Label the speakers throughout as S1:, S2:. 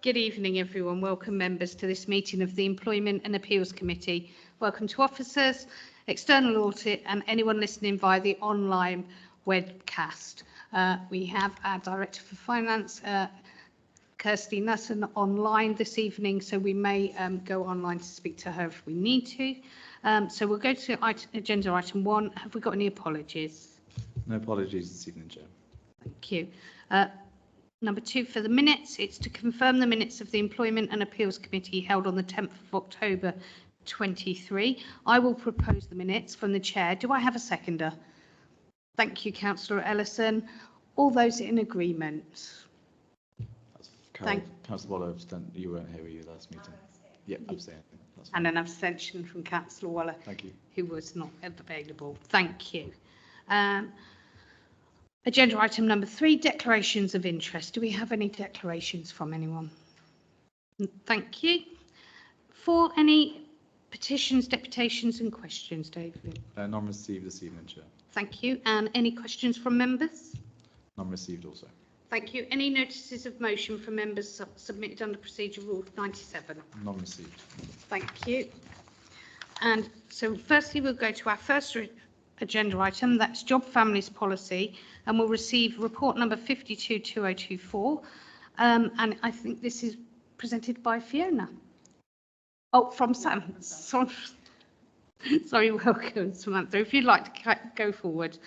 S1: Good evening, everyone. Welcome, members, to this meeting of the Employment and Appeals Committee. Welcome to officers, external audit, and anyone listening via the online webcast. We have our Director for Finance, Kirsty Nutton, online this evening, so we may go online to speak to her if we need to. So we'll go to agenda item 1. Have we got any apologies?
S2: No apologies this evening, Chair.
S1: Thank you. Number 2, for the minutes, it's to confirm the minutes of the Employment and Appeals Committee held on the 10th of October 23. I will propose the minutes from the Chair. Do I have a seconder? Thank you, Councillor Ellison. All those in agreement?
S2: Councillor Waller, you weren't here, were you, last meeting? Yeah, abstain.
S1: And an abstention from Councillor Waller.
S2: Thank you.
S1: Who was not available. Thank you. Agenda item number 3, declarations of interest. Do we have any declarations from anyone? Thank you. For any petitions, deputations and questions, David?
S2: None received this evening, Chair.
S1: Thank you. And any questions from members?
S2: None received also.
S1: Thank you. Any notices of motion from members submitted under Procedure Rule 97?
S2: None received.
S1: Thank you. And so firstly, we'll go to our first agenda item, that's Job Families Policy, and we'll receive report number 522024. And I think this is presented by Fiona. Oh, from Sam. Sorry, welcome, Samantha. If you'd like to go forward.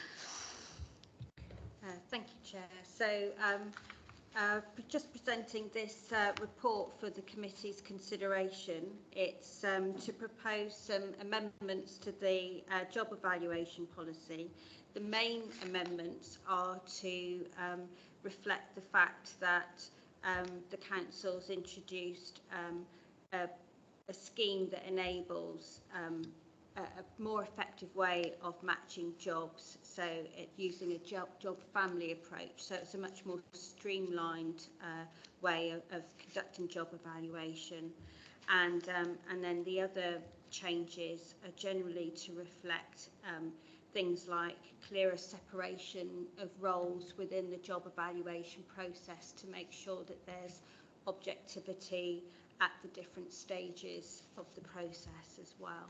S3: Thank you, Chair. So just presenting this report for the committee's consideration. It's to propose some amendments to the job evaluation policy. The main amendments are to reflect the fact that the council's introduced a scheme that enables a more effective way of matching jobs, so using a job family approach. So it's a much more streamlined way of conducting job evaluation. And then the other changes are generally to reflect things like clearer separation of roles within the job evaluation process to make sure that there's objectivity at the different stages of the process as well.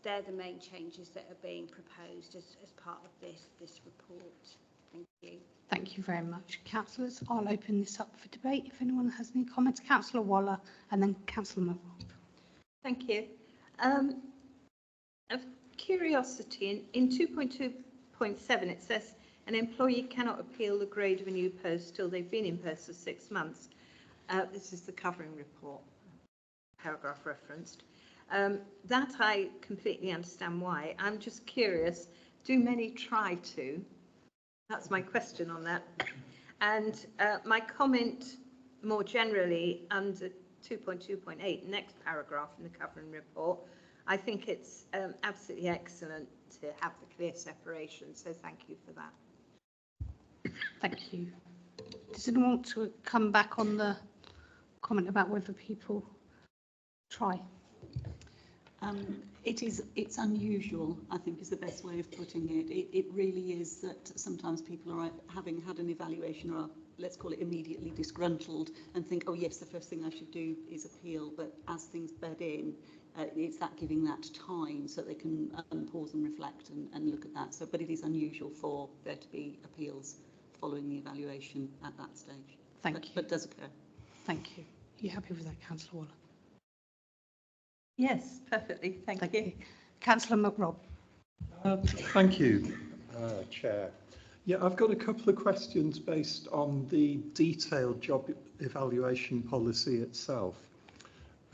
S3: They're the main changes that are being proposed as part of this report. Thank you.
S1: Thank you very much. Councillors, I'll open this up for debate if anyone has any comments. Councillor Waller and then Councillor McRobb.
S4: Thank you. Of curiosity, in 2.2.7 it says an employee cannot appeal the grade of a new post till they've been in post for 6 months. This is the covering report, paragraph referenced. That I completely understand why. I'm just curious, do many try to? That's my question on that. And my comment more generally under 2.2.8, next paragraph in the covering report, I think it's absolutely excellent to have the clear separation, so thank you for that.
S1: Thank you. Does anyone want to come back on the comment about whether people try?
S5: It's unusual, I think, is the best way of putting it. It really is that sometimes people are having had an evaluation or let's call it immediately disgruntled and think, oh yes, the first thing I should do is appeal. But as things bed in, it's that giving that time so they can pause and reflect and look at that. So, but it is unusual for there to be appeals following the evaluation at that stage.
S1: Thank you.
S5: But it does occur.
S1: Thanure you happy with that, Councillor Waller?
S4: Yes, perfectly. Thank you.
S1: Councillor McRobb.
S6: Thank you, Chair. Yeah, I've got a couple of questions based on the detailed job evaluation policy itself.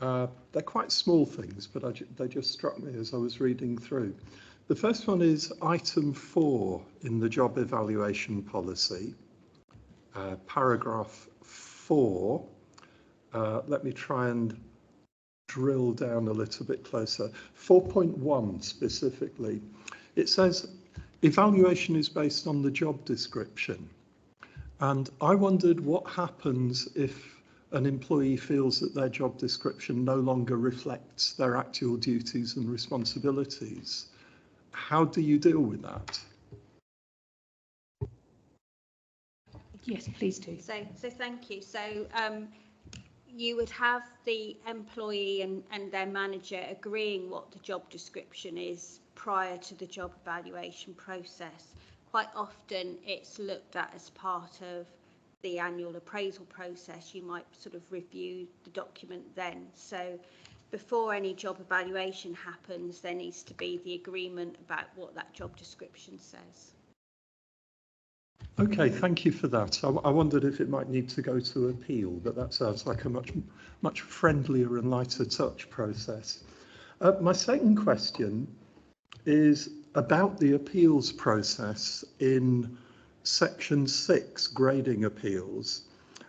S6: They're quite small things, but they just struck me as I was reading through. The first one is item 4 in the job evaluation policy, paragraph 4. Let me try and drill down a little bit closer. 4.1 specifically. It says evaluation is based on the job description. And I wondered what happens if an employee feels that their job description no longer reflects their actual duties and responsibilities. How do you deal with that?
S1: Yes, please do.
S3: So thank you. So you would have the employee and their manager agreeing what the job description is prior to the job evaluation process. Quite often it's looked at as part of the annual appraisal process. You might sort of review the document then. So before any job evaluation happens, there needs to be the agreement about what that job description says.
S6: Okay, thank you for that. I wondered if it might need to go to appeal, but that sounds like a much friendlier and lighter touch process. My second question is about the appeals process in section 6, grading appeals.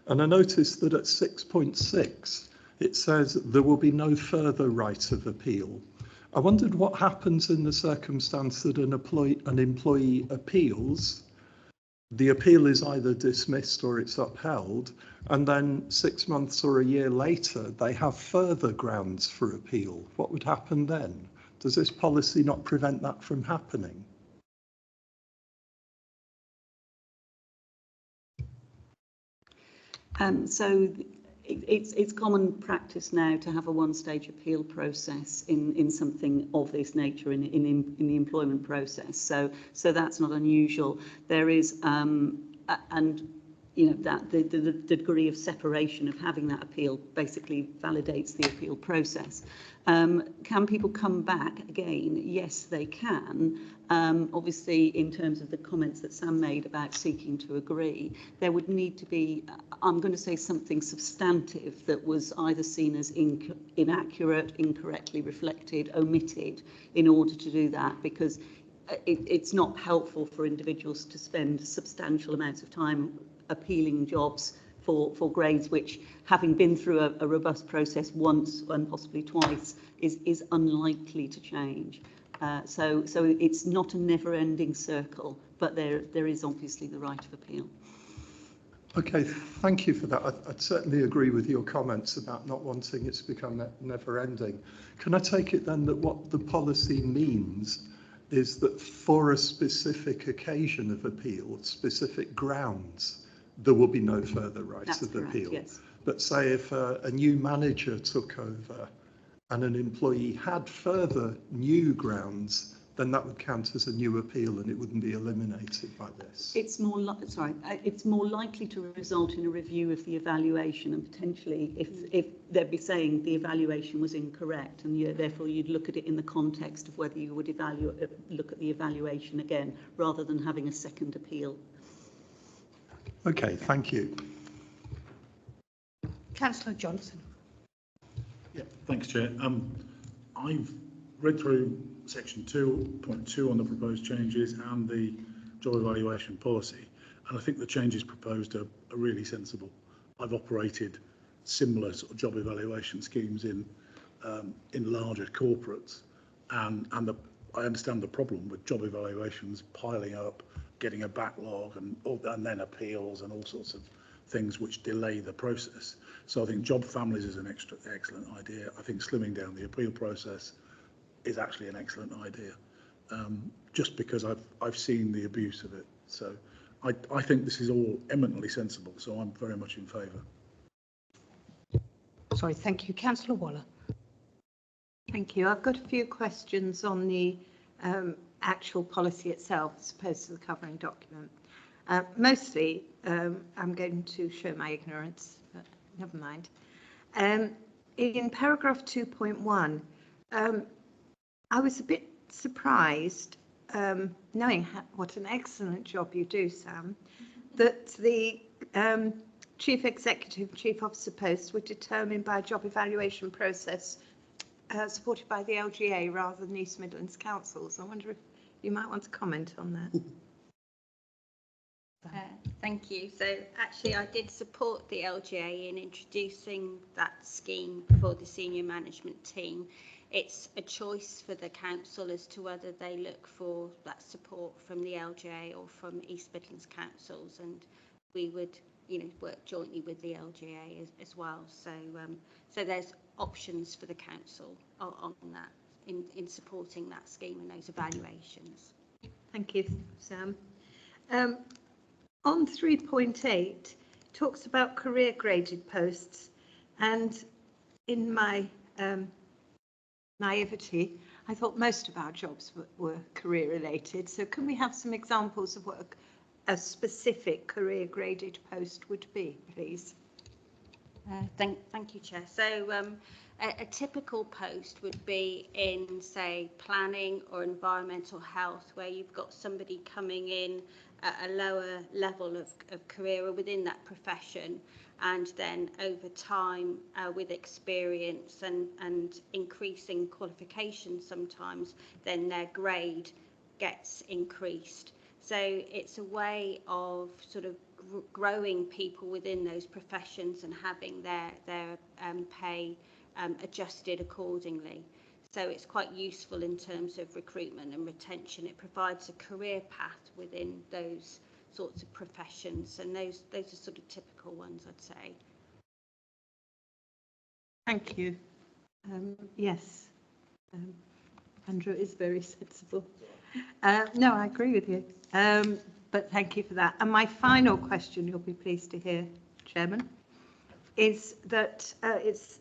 S6: And I noticed that at 6.6, it says there will be no further right of appeal. I wondered what happens in the circumstance that an employee appeals. The appeal is either dismissed or it's upheld, and then 6 months or a year later, they have further grounds for appeal. What would happen then? Does this policy not prevent that from happening?
S5: So it's common practice now to have a one-stage appeal process in something of this nature in the employment process. So that's not unusual. There is and you know that the degree of separation of having that appeal basically validates the appeal process. Can people come back again? Yes, they can. Obviously, in terms of the comments that Sam made about seeking to agree, there would need to be, I'm going to say, something substantive that was either seen as inaccurate, incorrectly reflected, omitted in order to do that, because it's not helpful for individuals to spend substantial amounts of time appealing jobs for grades which, having been through a robust process once and possibly twice, is unlikely to change. So it's not a never-ending circle, but there is obviously the right of appeal.
S6: Okay, thank you for that. I'd certainly agree with your comments about not wanting it to become never-ending. Can I take it then that what the policy means is that for a specific occasion of appeal, specific grounds, there will be no further rights of appeal?
S5: Yes.
S6: But say if a new manager took over and an employee had further new grounds, then that would count as a new appeal and it wouldn't be eliminated by this.
S5: It's more it's more likely to result in a review of the evaluation, and potentially if they'd be saying the evaluation was incorrect, and therefore you'd look at it in the context of whether you would look at the evaluation again rather than having a second appeal.
S6: Okay, thank you.
S1: Councillor Johnson.
S7: Yeah, thanks, Chair. I've read through section 2.2 on the proposed changes and the job evaluation policy, and I think the changes proposed are really sensible. I've operated similar sort of job evaluation schemes in larger corporates, and I understand the problem with job evaluations piling up, getting a backlog, and then appeals and all sorts of things which delay the process. So I think job families is an excellent idea. I think slimming down the appeal process is actually an excellent idea, just because I've seen the abuse of it. So I think this is all eminently sensible, so I'm very much in favour.
S1: Sorry, thank you. Councillor Waller.
S4: Thank you. I've got a few questions on the actual policy itself as opposed to the covering document. Mostly, I'm going to show my ignorance, but never mind. In paragraph 2.1, I was a bit surprised, knowing what an excellent job you do, Sam, that the Chief Executive, Chief Officer posts were determined by a job evaluation process supported by the LGA rather than East Midlands Councils. I wonder if you might want to comment on that.
S3: Thank you. So actually I did support the LGA in introducing that scheme for the senior management team. It's a choice for the council as to whether they look for that support from the LGA or from East Midlands Councils, and we would work jointly with the LGA as well. So so there's options for the council on that in supporting that scheme and those evaluations.
S4: Thank you, Sam. On 3.8, talks about career graded posts, and in my naivety, I thought most of our jobs were career related. So can we have some examples of what a specific career graded post would be, please?
S3: Thank you, Chair. So a typical post would be in, say, planning or environmental health, where you've got somebody coming in at a lower level of career within that profession, and then over time with experience and increasing qualifications sometimes, then their grade gets increased. So it's a way of sort of growing people within those professions and having their pay adjusted accordingly. So it's quite useful in terms of recruitment and retention. It provides a career path within those sorts of professions, and those are sort of typical ones, I'd say.
S4: Thank you. Yes, Andrew is very sensible. No, I agree with you. But thank you for that. And my final question, you'll be pleased to hear, Chairman, is that it's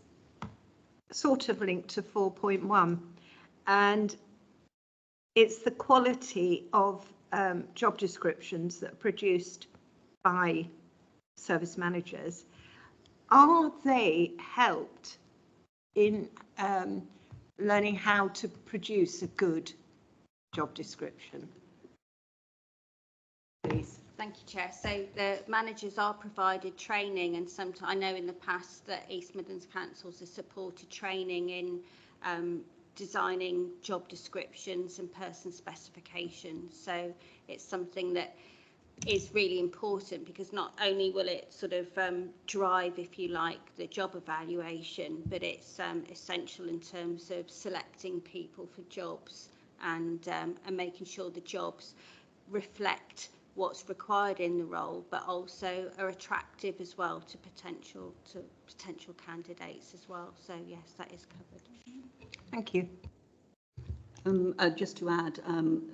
S4: sort of linked to 4.1, and it's the quality of job descriptions that are produced by service managers. Are they helped in learning how to produce a good job description? Please.
S3: Thank you, Chair. So the managers are provided training, and sometimes I know in the past that East Midlands Councils has supported training in designing job descriptions and person specifications. So it's something that is really important, because not only will it sort of drive, if you like, the job evaluation, but it's essential in terms of selecting people for jobs and making sure the jobs reflect what's required in the role, but also are attractive as well to potential candidates as well. So yes, that is covered.
S4: Thank you.
S5: Just to add,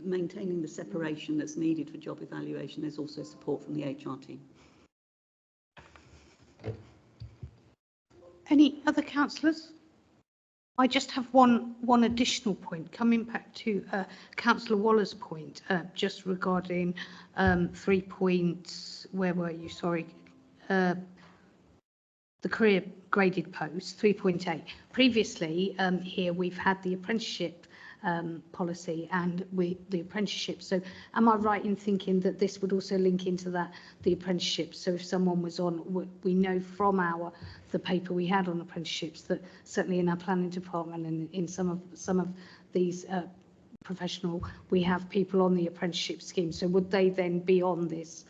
S5: maintaining the separation that's needed for job evaluation, there's also support from the HR team.
S1: Any other councillors? I just have one additional point, coming back to Councillor Waller's point, just regarding 3 points. Where were you? Sorry. The career graded post, 3.8. Previously, here we've had the apprenticeship policy and the apprenticeship. So am I right in thinking that this would also link into that, the apprenticeship? So if someone was on, we know from the paper we had on apprenticeships that certainly in our planning department and in some of these professional, we have people on the apprenticeship scheme. So would they then be on this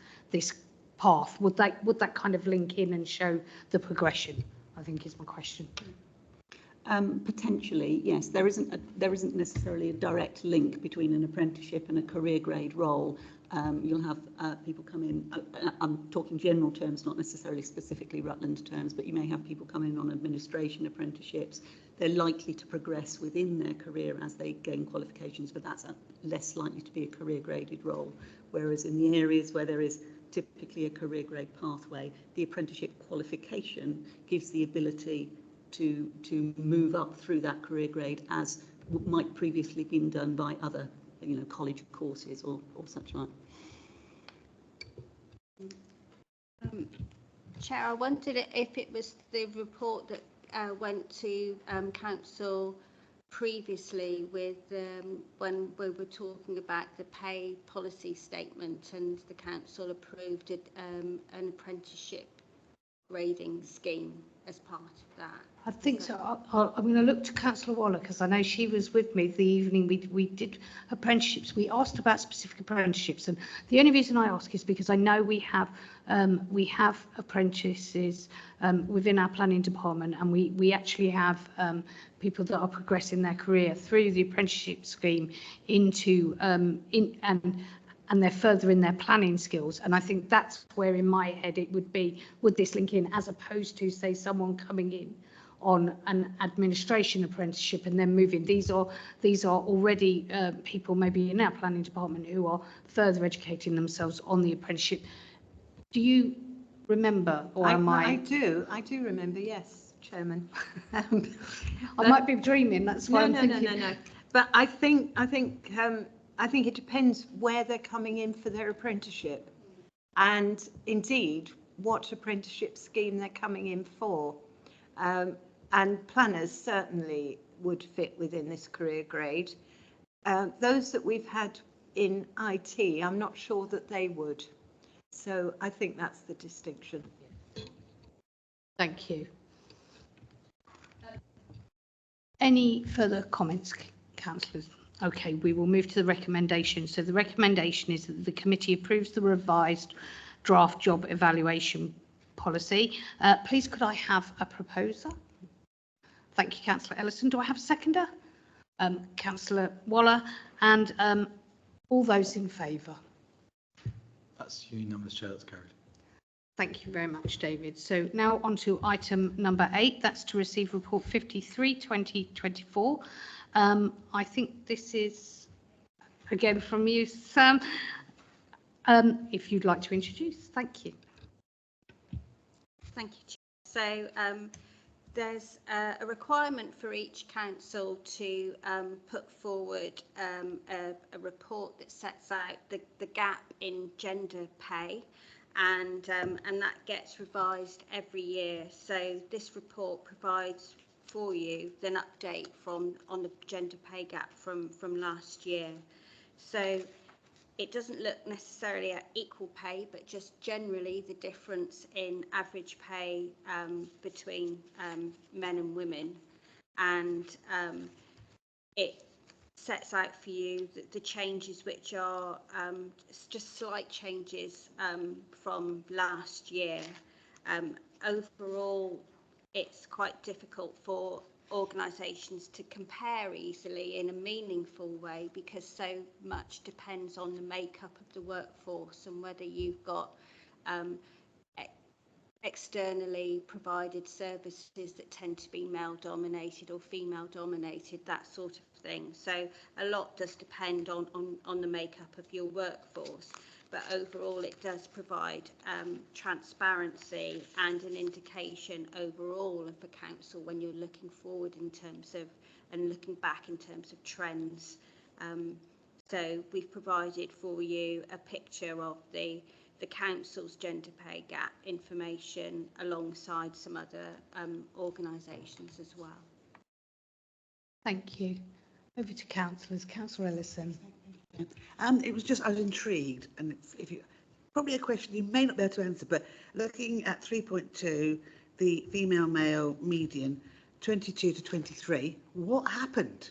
S1: path? Would that kind of link in and show the progression, I think is my question.
S5: Potentially, yes. There isn't necessarily a direct link between an apprenticeship and a career grade role. You'll have people come in, I'm talking general terms, not necessarily specifically Rutland terms, but you may have people come in on administration apprenticeships. They're likely to progress within their career as they gain qualifications, but that's less likely to be a career graded role. Whereas in the areas where there is typically a career grade pathway, the apprenticeship qualification gives the ability to move up through that career grade, as might previously been done by other, college courses or such like.
S3: Chair, I wondered if it was the report that went to council previously with when we were talking about the pay policy statement, and the council approved an apprenticeship grading scheme as part of that.
S1: I think so. I'm going to look to Councillor Waller, because I know she was with me the evening we did apprenticeships. We asked about specific apprenticeships, and the only reason I ask is because I know we have apprentices within our planning department, and we actually have people that are progressing their career through the apprenticeship scheme into and they're further in their planning skills. And I think that's where in my head it would be, would this link in, as opposed to, say, someone coming in on an administration apprenticeship and then moving. These are already people maybe in our planning department who are further educating themselves on the apprenticeship. Do you remember, or am
S4: I
S1: I?
S4: do remember, yes, Chairman.
S1: I
S4: But-
S1: might be dreaming, that's why I'm thinking.
S4: No. But I think it depends where they're coming in for their apprenticeship, and indeed what apprenticeship scheme they're coming in for. And planners certainly would fit within this career grade. Those that we've had in IT, I'm not sure that they would. So I think that's the distinction.
S1: Thank you. Any further comments, councillors? Okay, we will move to the recommendation. So the recommendation is that the committee approves the revised draft job evaluation policy. Please could I have a proposer? Thank you, Councillor Ellison. Do I have a seconder? Councillor Waller, and all those in favour?
S2: That's unanimous, Chair. That's carried.
S1: Thank you very much, David. So now on to item number 8. That's to receive report 53/2024. I think this is again from you, Sam. If you'd like to introduce, thank you.
S3: Thank you, Chair. So there's a requirement for each council to put forward a report that sets out the gap in gender pay, and that gets revised every year. So this report provides for you an update on the gender pay gap from last year. So it doesn't look necessarily at equal pay, but just generally the difference in average pay between men and women. And it sets out for you the changes, which are just slight changes from last year. Overall, it's quite difficult for organisations to compare easily in a meaningful way, because so much depends on the makeup of the workforce and whether you've got externally provided services that tend to be male dominated or female dominated, that sort of thing. So a lot does depend on the makeup of your workforce. But overall, it does provide transparency and an indication overall of the council when you're looking forward in terms of, and looking back in terms of trends. So we've provided for you a picture of the council's gender pay gap information alongside some other organisations as well.
S1: Thank you. Over to councillors. Councillor Ellison.
S8: It was just, I was intrigued, and if you, probably a question you may not be able to answer, but looking at 3.2, the female male median, 22 to 23, what happened?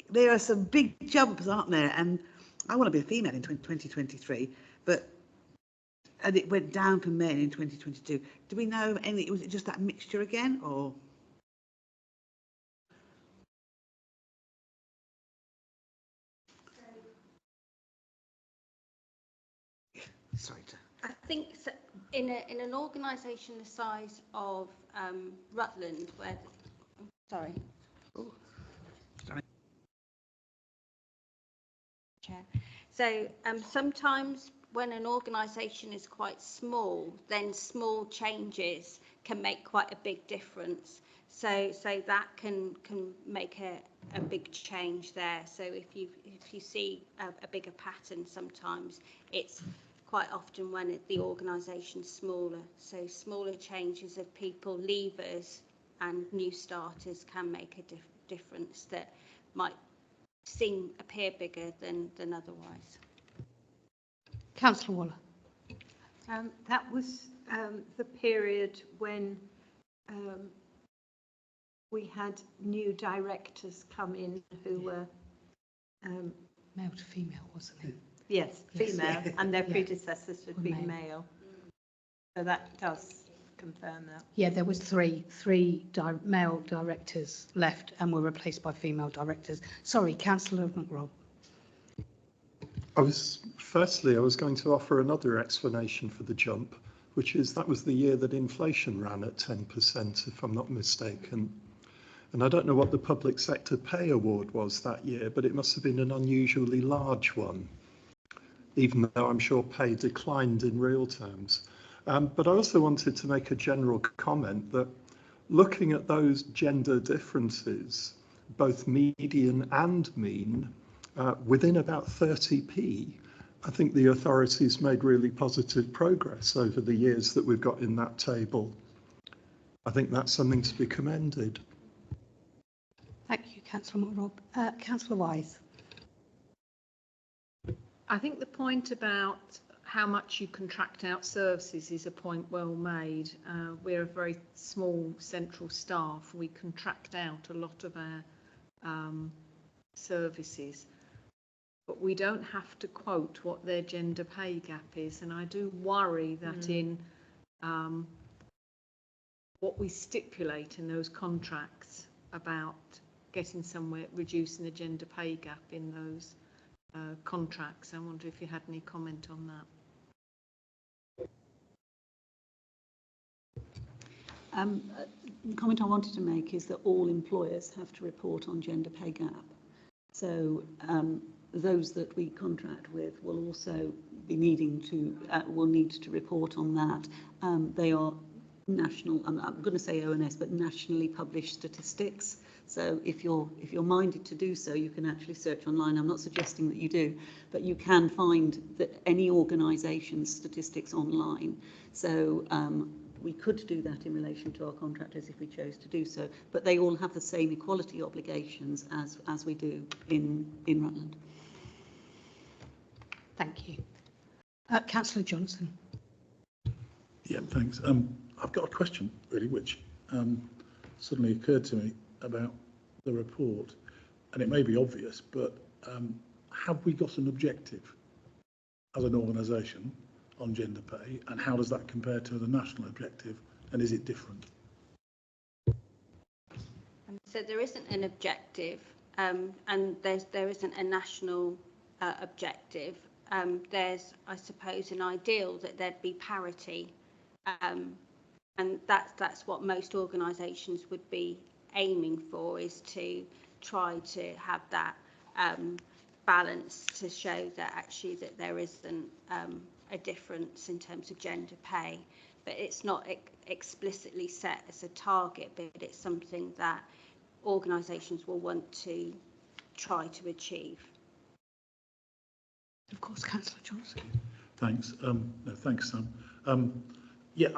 S8: There are some big jumps, aren't there? And I want to be a female in 2023, and it went down for men in 2022. Do we know any, was it just that mixture again, or? Sorry to...
S3: I think so, in an organisation the size of Rutland, where, sorry.
S8: Oh, sorry.
S3: Chair. So sometimes when an organisation is quite small, then small changes can make quite a big difference. So that can make a big change there. So if you see a bigger pattern, sometimes it's quite often when the organisation's smaller. So smaller changes of people leavers and new starters can make a difference that might appear bigger than otherwise.
S1: Councillor Waller.
S4: That was the period when we had new directors come in who were
S1: Male to female, wasn't it?
S4: yes,
S1: Yes.
S4: female, and their
S1: Yeah.
S4: predecessors had
S1: Were
S4: been
S1: male.
S4: male. So that does confirm that.
S1: Yeah, there was three male directors left and were replaced by female directors. Sorry, Councillor McRobb.
S6: I was going to offer another explanation for the jump, which is that was the year that inflation ran at 10%, if I'm not mistaken. And I don't know what the public sector pay award was that year, but it must have been an unusually large one. even though I'm sure pay declined in real terms. But I also wanted to make a general comment that looking at those gender differences, both median and mean, within about 30p, I think the authorities made really positive progress over the years that we've got in that table. I think that's something to be commended.
S1: Thank you, Councillor McRobb. Councillor Wise.
S9: I think the point about how much you contract out services is a point well made. We're a very small central staff. We contract out a lot of our services, but we don't have to quote what their gender pay gap is. And I do worry that in what we stipulate in those contracts about getting somewhere, reducing the gender pay gap in those contracts. I wonder if you had any comment on that.
S5: The comment I wanted to make is that all employers have to report on gender pay gap. So those that we contract with will also be needing to, will need to report on that. They are national, I'm going to say ONS, but nationally published statistics. So if you're minded to do so, you can actually search online. I'm not suggesting that you do, but you can find that any organisation's statistics online. So we could do that in relation to our contractors if we chose to do so, but they all have the same equality obligations as we do in Rutland.
S1: Thank you. Councillor Johnson.
S7: Yeah, thanks. I've got a question really, which suddenly occurred to me about the report, and it may be obvious, but have we got an objective as an organisation on gender pay, and how does that compare to the national objective, and is it different?
S3: So there isn't an objective, and there isn't a national objective. There's, I suppose, an ideal that there'd be parity, and that's what most organisations would be aiming for, is to try to have that balance to show that actually that there isn't a difference in terms of gender pay, but it's not explicitly set as a target, but it's something that organisations will want to try to achieve.
S1: Of course, Councillor Johnson.
S7: Thanks. No, thanks, Sam. Yeah,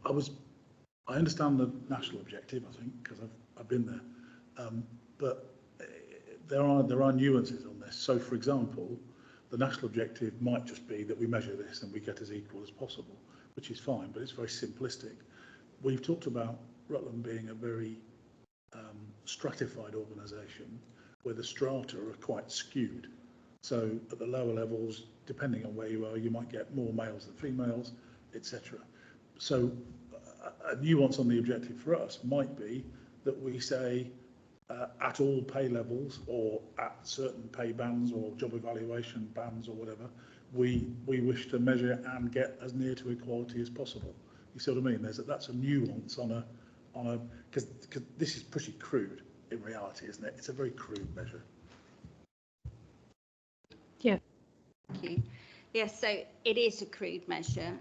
S7: I understand the national objective, I think, because I've been there, but there are nuances on this. So, for example, the national objective might just be that we measure this and we get as equal as possible, which is fine, but it's very simplistic. We've talked about Rutland being a very stratified organisation where the strata are quite skewed. So at the lower levels, depending on where you are, you might get more males than females, etc. So a nuance on the objective for us might be that we say at all pay levels or at certain pay bands or job evaluation bands or whatever, we wish to measure and get as near to equality as possible. You see what I mean? That's a nuance on a because this is pretty crude in reality, isn't it? It's a very crude measure.
S1: Yeah.
S3: Thank you. Yes, so it is a crude measure.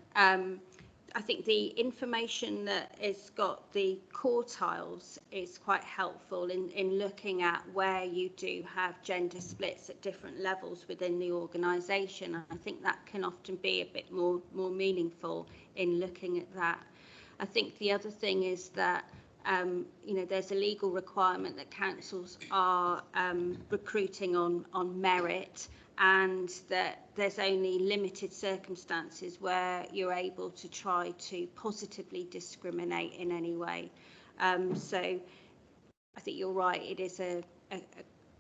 S3: I think the information that has got the quartiles is quite helpful in looking at where you do have gender splits at different levels within the organisation. I think that can often be a bit more meaningful in looking at that. I think the other thing is that there's a legal requirement that councils are recruiting on merit, and that there's only limited circumstances where you're able to try to positively discriminate in any way. So I think you're right, it is a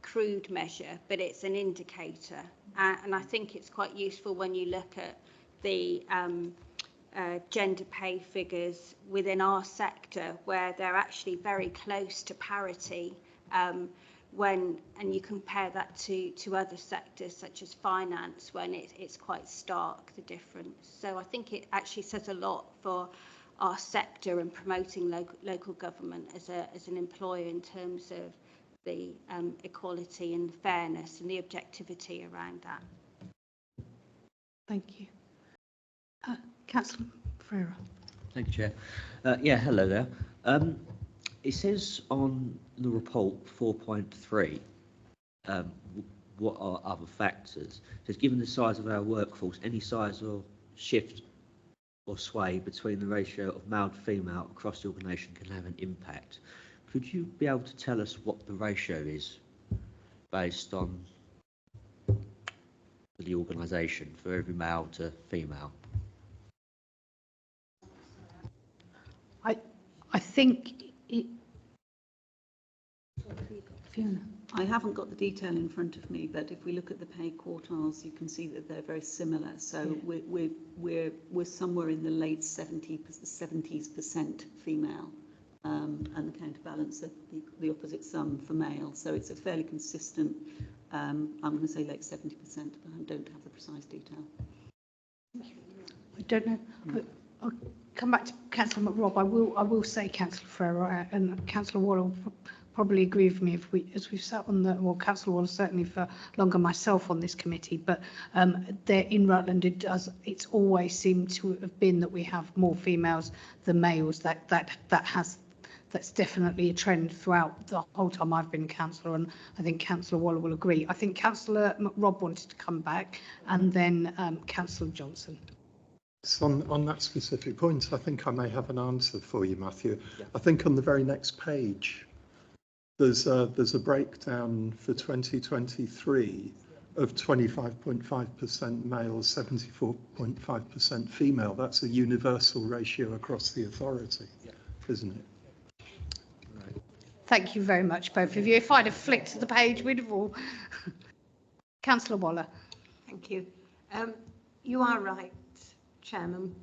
S3: crude measure, but it's an indicator. And I think it's quite useful when you look at the gender pay figures within our sector, where they're actually very close to parity, and you compare that to other sectors such as finance, when it's quite stark, the difference. So I think it actually says a lot for our sector and promoting local government as an employer in terms of the equality and fairness and the objectivity around that.
S1: Thank you. Councillor Ferreira.
S10: Thank you, Chair. Yeah, hello there. It says on the report 4.3, what are other factors? It says, given the size of our workforce, any size or shift or sway between the ratio of male to female across the organisation can have an impact. Could you be able to tell us what the ratio is based on the organisation for every male to female?
S1: I think it. Fiona.
S5: I haven't got the detail in front of me, but if we look at the pay quartiles, you can see that they're very similar. So we're somewhere in the late 70s% female, and the counterbalance of the opposite sum for male. So it's a fairly consistent. I'm going to say late 70%, but I don't have the precise detail.
S1: I don't know. I'll come back to Councillor McRobb. I will say Councillor Ferreira and Councillor Waller will probably agree with me as we've sat on Councillor Waller certainly for longer myself on this committee, but there in Rutland it's always seemed to have been that we have more females than males. That's definitely a trend throughout the whole time I've been councillor, and I think Councillor Waller will agree. I think Councillor McRobb wanted to come back, and then Councillor Johnson.
S6: On that specific point, I think I may have an answer for you, Matthew.
S10: Yeah.
S6: I think on the very next page, there's a breakdown for 2023 of 25.5% male, 74.5% female. That's a universal ratio across the authority, isn't it?
S10: Right.
S1: Thank you very much, both of you. If I'd have flicked to the page, we'd have all. Councillor Waller.
S4: Thank you. You are right, Chairman.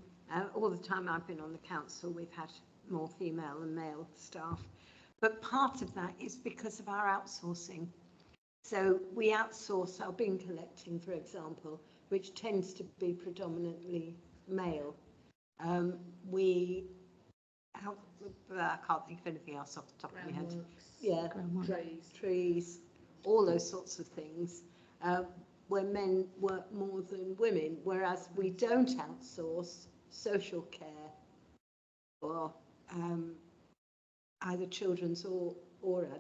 S4: All the time I've been on the council, we've had more female than male staff. But part of that is because of our outsourcing. So we outsource our bin collecting, for example, which tends to be predominantly male. I can't think of anything else off the top of my head. Yeah, trees, all those sorts of things, where men work more than women, whereas we don't outsource social care or either children's or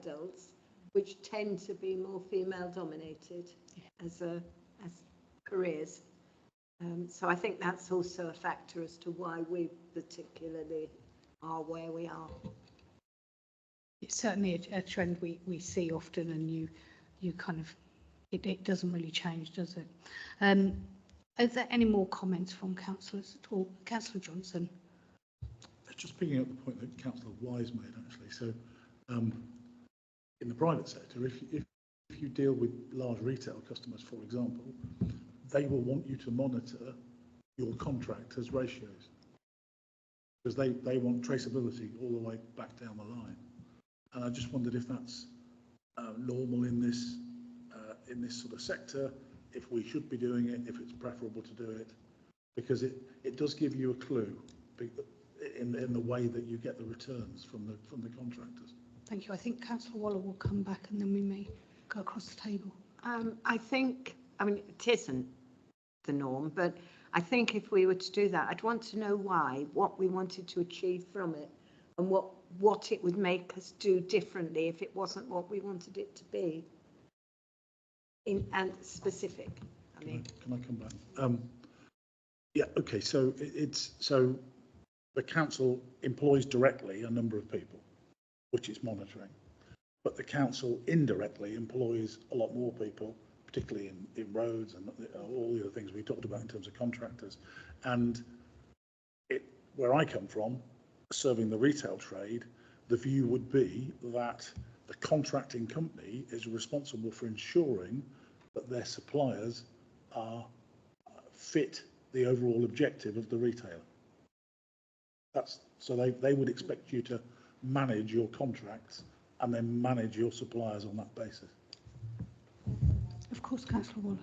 S4: adults, which tend to be more female dominated as careers. So I think that's also a factor as to why we particularly are where we are.
S1: It's certainly a trend we see often, and you kind of, it doesn't really change, does it? Are there any more comments from councillors at all? Councillor Johnson.
S7: Just picking up the point that Councillor Wise made, actually. So in the private sector, if you deal with large retail customers, for example, they will want you to monitor your contractors' ratios, because they want traceability all the way back down the line. And I just wondered if that's normal in this sort of sector, if we should be doing it, if it's preferable to do it, because it does give you a clue in the way that you get the returns from the contractors.
S1: Thank you. I think Councillor Waller will come back, and then we may go across the table.
S4: I mean, it isn't the norm, but I think if we were to do that, I'd want to know why, what we wanted to achieve from it, and what it would make us do differently if it wasn't what we wanted it to be. And specific.
S7: Can I come back? Yeah. Okay. So so the council employs directly a number of people, which it's monitoring, but the council indirectly employs a lot more people, particularly in roads and all the other things we talked about in terms of contractors. And where I come from, serving the retail trade, the view would be that the contracting company is responsible for ensuring that their suppliers are fit the overall objective of the retailer. So they would expect you to manage your contracts and then manage your suppliers on that basis.
S1: Of course, Councillor Waller.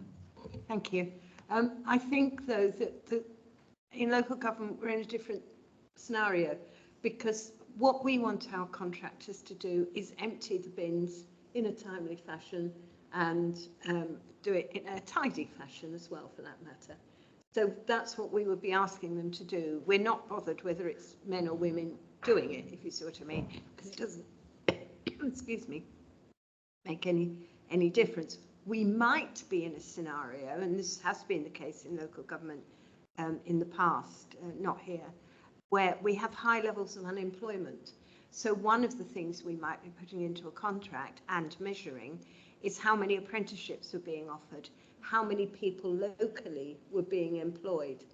S4: Thank you. I think, though, that in local government we're in a different scenario, because what we want our contractors to do is empty the bins in a timely fashion and do it in a tidy fashion as well, for that matter. So that's what we would be asking them to do. We're not bothered whether it's men or women doing it, if you see what I mean, because it doesn't, excuse me, make any difference. We might be in a scenario, and this has been the case in local government in the past, not here, where we have high levels of unemployment. So one of the things we might be putting into a contract and measuring is how many apprenticeships were being offered, how many people locally were being employed.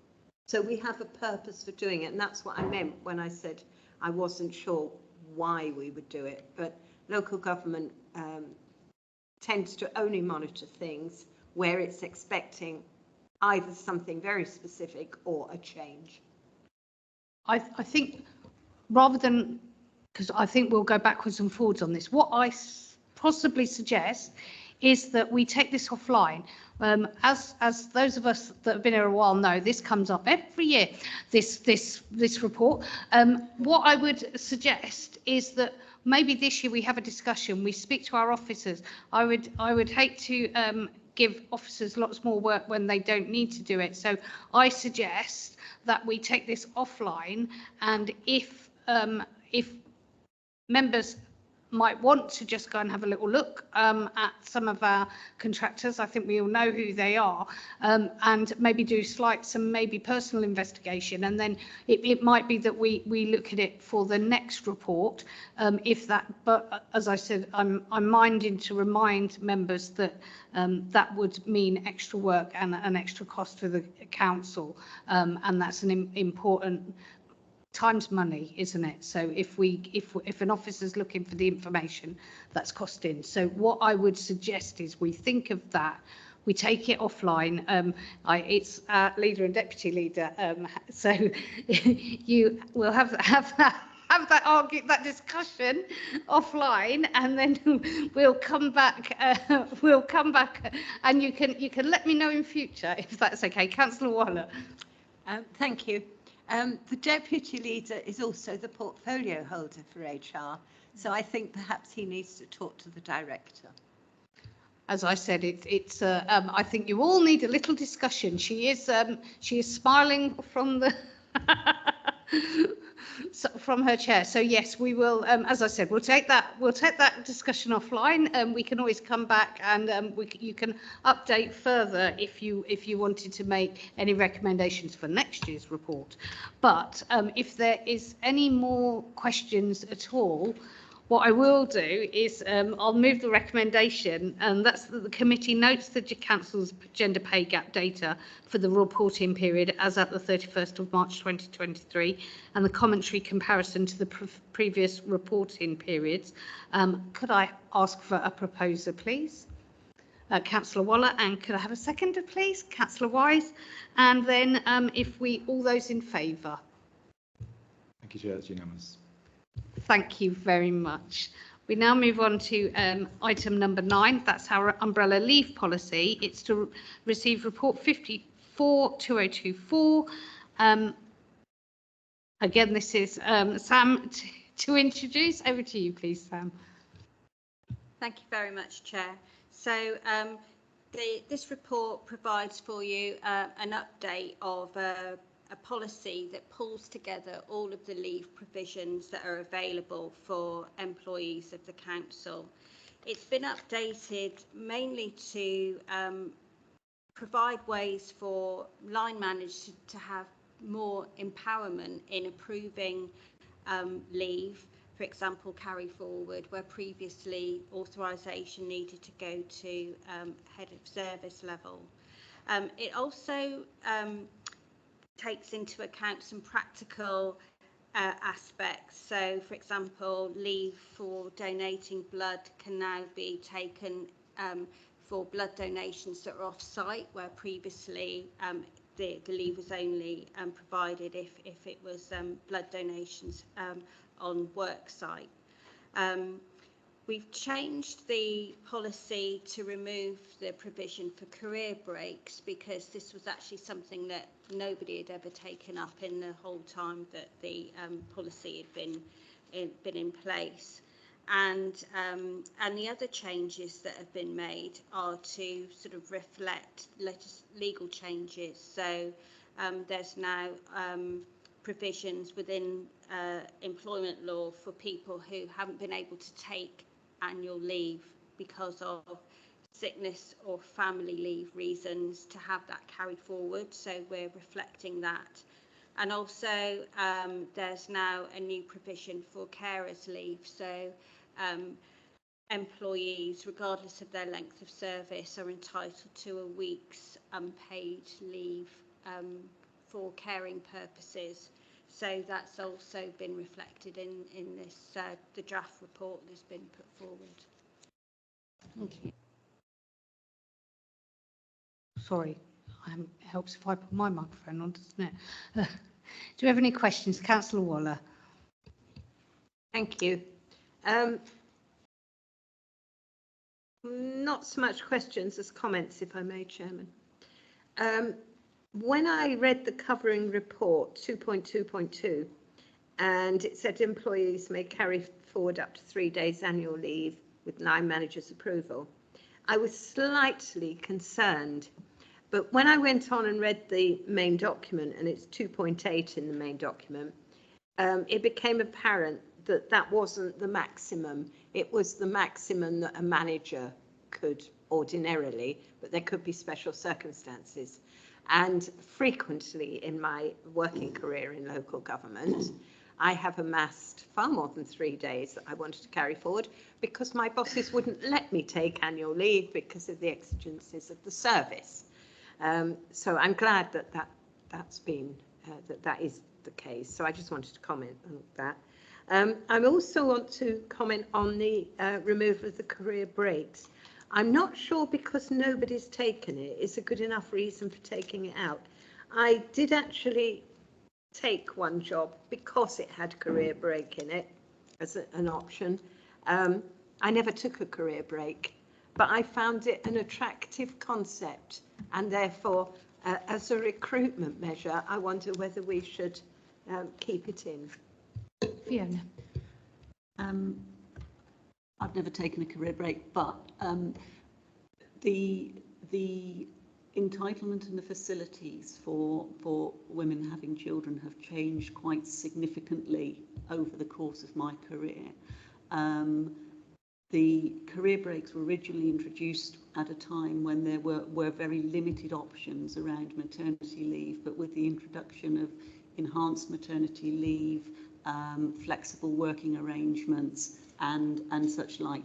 S4: So we have a purpose for doing it, and that's what I meant when I said I wasn't sure why we would do it. But local government tends to only monitor things where it's expecting either something very specific or a change.
S1: I think rather than, because I think we'll go backwards and forwards on this, what I possibly suggest is that we take this offline. As those of us that have been here a while know, this comes up every year, this report. What I would suggest is that maybe this year we have a discussion, we speak to our officers. I would hate to give officers lots more work when they don't need to do it. So I suggest that we take this offline, and if members might want to just go and have a little look at some of our contractors, I think we all know who they are, and maybe do some maybe personal investigation, and then it might be that we look at it for the next report, but as I said, I'm minded to remind members that that would mean extra work and an extra cost for the council, and that's an important time's money, isn't it? So if an officer's looking for the information, that's costing. So what I would suggest is we think of that, we take it offline. It's our leader and deputy leader, so you will have that discussion offline, and then we'll come back. And you can let me know in future if that's okay. Councillor Waller.
S4: Thank you. The deputy leader is also the portfolio holder for HR, so I think perhaps he needs to talk to the director.
S1: As I said, I think you all need a little discussion. She is smiling from the from her chair. So yes, we will. As I said, we'll take that discussion offline. We can always come back, and you can update further if you wanted to make any recommendations for next year's report. But if there is any more questions at all, what I will do is I'll move the recommendation, and that's that the committee notes the council's gender pay gap data for the reporting period as at the 31st of March 2023, and the commentary comparison to the previous reporting periods. Could I ask for a proposer, please? Councillor Waller, and could I have a seconder, please? Councillor Wise, and then if we all those in favour.
S2: Thank you, Chair. That's unanimous.
S1: Thank you very much. We now move on to item number 9. That's our umbrella leave policy. It's to receive report 54/2024. Again, this is Sam to introduce. Over to you, please, Sam.
S3: Thank you very much, Chair. So this report provides for you an update of a policy that pulls together all of the leave provisions that are available for employees of the council. It's been updated mainly to provide ways for line managers to have more empowerment in approving leave, for example, carry forward, where previously authorisation needed to go to head of service level. It also takes into account some practical aspects. So, for example, leave for donating blood can now be taken for blood donations that are off-site, where previously the leave was only provided if it was blood donations on work site. We've changed the policy to remove the provision for career breaks, because this was actually something that nobody had ever taken up in the whole time that the policy had been in place. and the other changes that have been made are to sort of reflect legal changes. So there's now provisions within employment law for people who haven't been able to take annual leave because of sickness or family leave reasons to have that carried forward. So we're reflecting that. And also there's now a new provision for carers leave. So employees, regardless of their length of service, are entitled to a week's unpaid leave for caring purposes. So that's also been reflected in this the draft report that's been put forward.
S1: Thank you. Sorry, it helps if I put my microphone on, doesn't it? Do you have any questions? Councillor Waller.
S4: Thank you. Not so much questions as comments, if I may, Chairman. When I read the covering report 2.2.2, and it said employees may carry forward up to 3 days annual leave with line manager's approval, I was slightly concerned. But when I went on and read the main document, and it's 2.8 in the main document, it became apparent that that wasn't the maximum. It was the maximum that a manager could ordinarily, but there could be special circumstances. And frequently in my working career in local government, I have amassed far more than 3 days that I wanted to carry forward because my bosses wouldn't let me take annual leave because of the exigencies of the service. So I'm glad that that's been, that is the case. So I just wanted to comment on that. I also want to comment on the removal of the career breaks. I'm not sure because nobody's taken it is a good enough reason for taking it out. I did actually take one job because it had career break in it as an option. I never took a career break, but I found it an attractive concept, and therefore as a recruitment measure, I wonder whether we should keep it in.
S1: Fiona.
S5: I've never taken a career break, but the entitlement and the facilities for women having children have changed quite significantly over the course of my career. The career breaks were originally introduced at a time when there were very limited options around maternity leave, but with the introduction of enhanced maternity leave, flexible working arrangements and such like,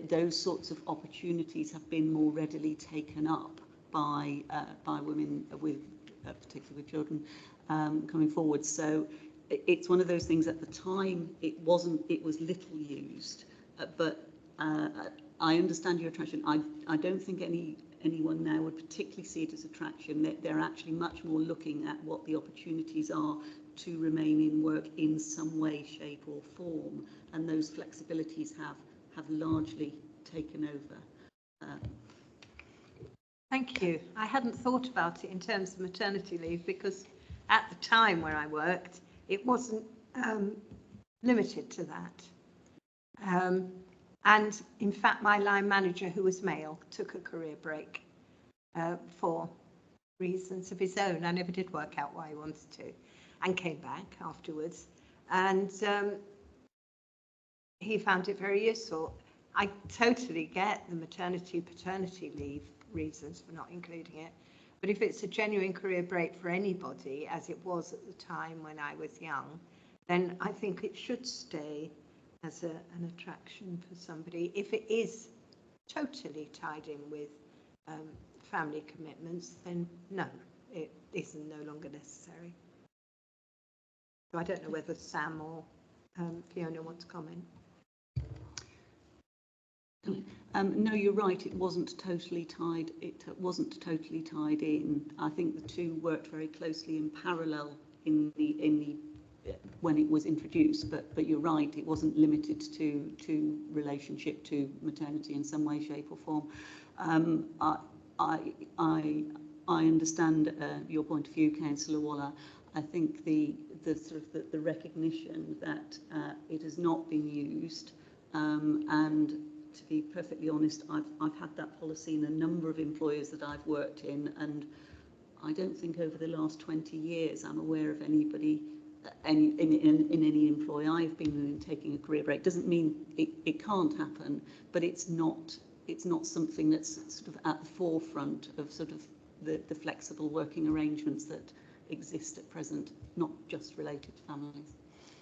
S5: those sorts of opportunities have been more readily taken up by women with particularly with children coming forward. So it's one of those things. At the time it was little used, but I understand your attraction. I don't think anyone now would particularly see it as attraction. They're actually much more looking at what the opportunities are to remain in work in some way, shape or form, and those flexibilities have largely taken over.
S4: Thank you. I hadn't thought about it in terms of maternity leave because at the time where I worked, it wasn't limited to that. And in fact, my line manager, who was male, took a career break for reasons of his own. I never did work out why he wanted to, and came back afterwards. And he found it very useful. I totally get the maternity, paternity leave reasons for not including it. But if it's a genuine career break for anybody, as it was at the time when I was young, then I think it should stay as an attraction for somebody. If it is totally tied in with family commitments, then no, it isn't no longer necessary. So I don't know whether Sam or Fiona want to comment.
S5: No, you're right. It wasn't totally tied. It wasn't totally tied in. I think the two worked very closely in parallel in the when it was introduced. But you're right. It wasn't limited to relationship to maternity in some way, shape, or form. I understand your point of view, Councillor Waller. I think the recognition that it has not been used And to be perfectly honest, I've had that policy in a number of employers that I've worked in, and I don't think over the last 20 years I'm aware of anybody in any employ I've been in taking a career break. Doesn't mean it can't happen, but it's not something that's sort of at the forefront of sort of the flexible working arrangements that exist at present, not just related to families.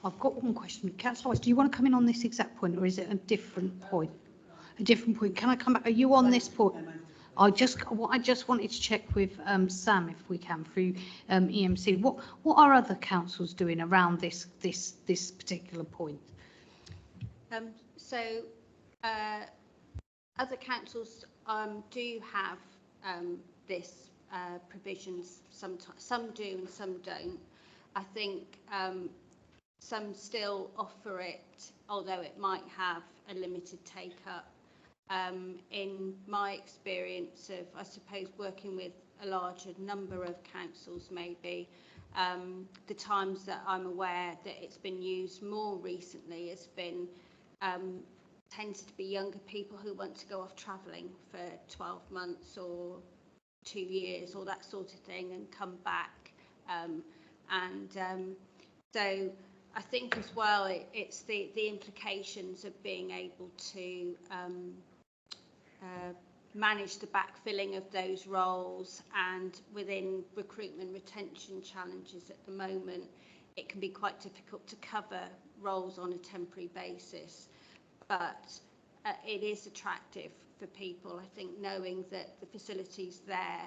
S1: I've got one question. Councillor Wise, do you want to come in on this exact point, or is it a different point? A different point. Can I come back? Are you on this point? I just wanted to check with Sam, if we can, through EMC. What are other councils doing around this particular point?
S3: Other councils do have this provisions. Some do and some don't. I think some still offer it, although it might have a limited take-up. In my experience of, I suppose, working with a larger number of councils, maybe, the times that I'm aware that it's been used more recently has been, tends to be younger people who want to go off travelling for 12 months or 2 years or that sort of thing and come back. So I think as well it's the implications of being able to manage the backfilling of those roles, and within recruitment retention challenges at the moment it can be quite difficult to cover roles on a temporary basis, but it is attractive for people, I think, knowing that the facility's there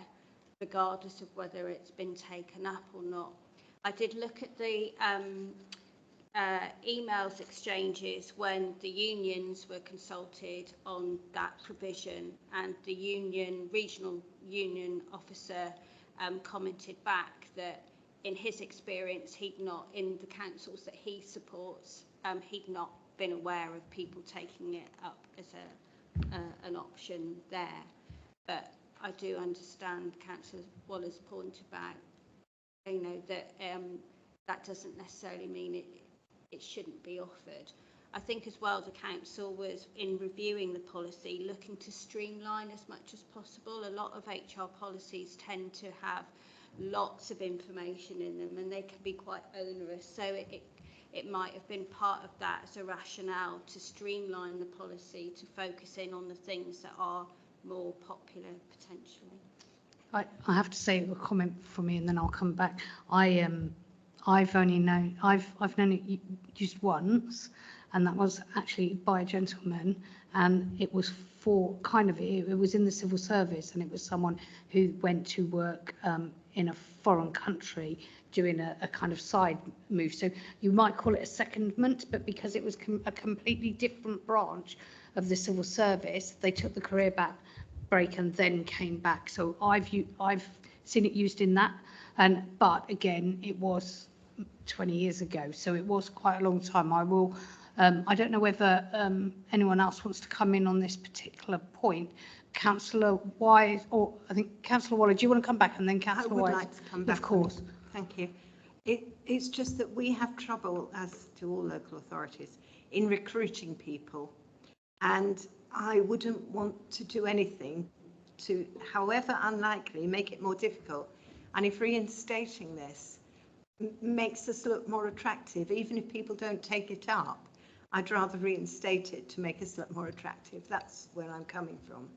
S3: regardless of whether it's been taken up or not. I did look at the emails exchanges when the unions were consulted on that provision, and the regional union officer commented back that in his experience in the councils that he supports, he'd not been aware of people taking it up as an option there. But I do understand Councillor Waller's point about, that that doesn't necessarily mean it shouldn't be offered. I think as well the council was, in reviewing the policy, looking to streamline as much as possible. A lot of HR policies tend to have lots of information in them and they can be quite onerous, so it might have been part of that as a rationale to streamline the policy, to focus in on the things that are more popular potentially.
S1: I have to say a comment from me and then I'll come back. I've known it used once, and that was actually by a gentleman, and it was for it was in the civil service, and it was someone who went to work in a foreign country doing a kind of side move. So you might call it a secondment, but because it was a completely different branch of the civil service, they took the career break and then came back. So I've seen it used in that, but again, it was 20 years ago, so it was quite a long time. I don't know whether anyone else wants to come in on this particular point. Councillor Wise, or I think Councillor Waller, do you want to come back, and then Councillor Wise?
S4: I would like to come back.
S1: Of course.
S4: Thank you. It's just that we have trouble, as do all local authorities, in recruiting people, and I wouldn't want to do anything to, however unlikely, make it more difficult. And if reinstating this makes us look more attractive, even if people don't take it up, I'd rather reinstate it to make us look more attractive. That's where I'm coming from.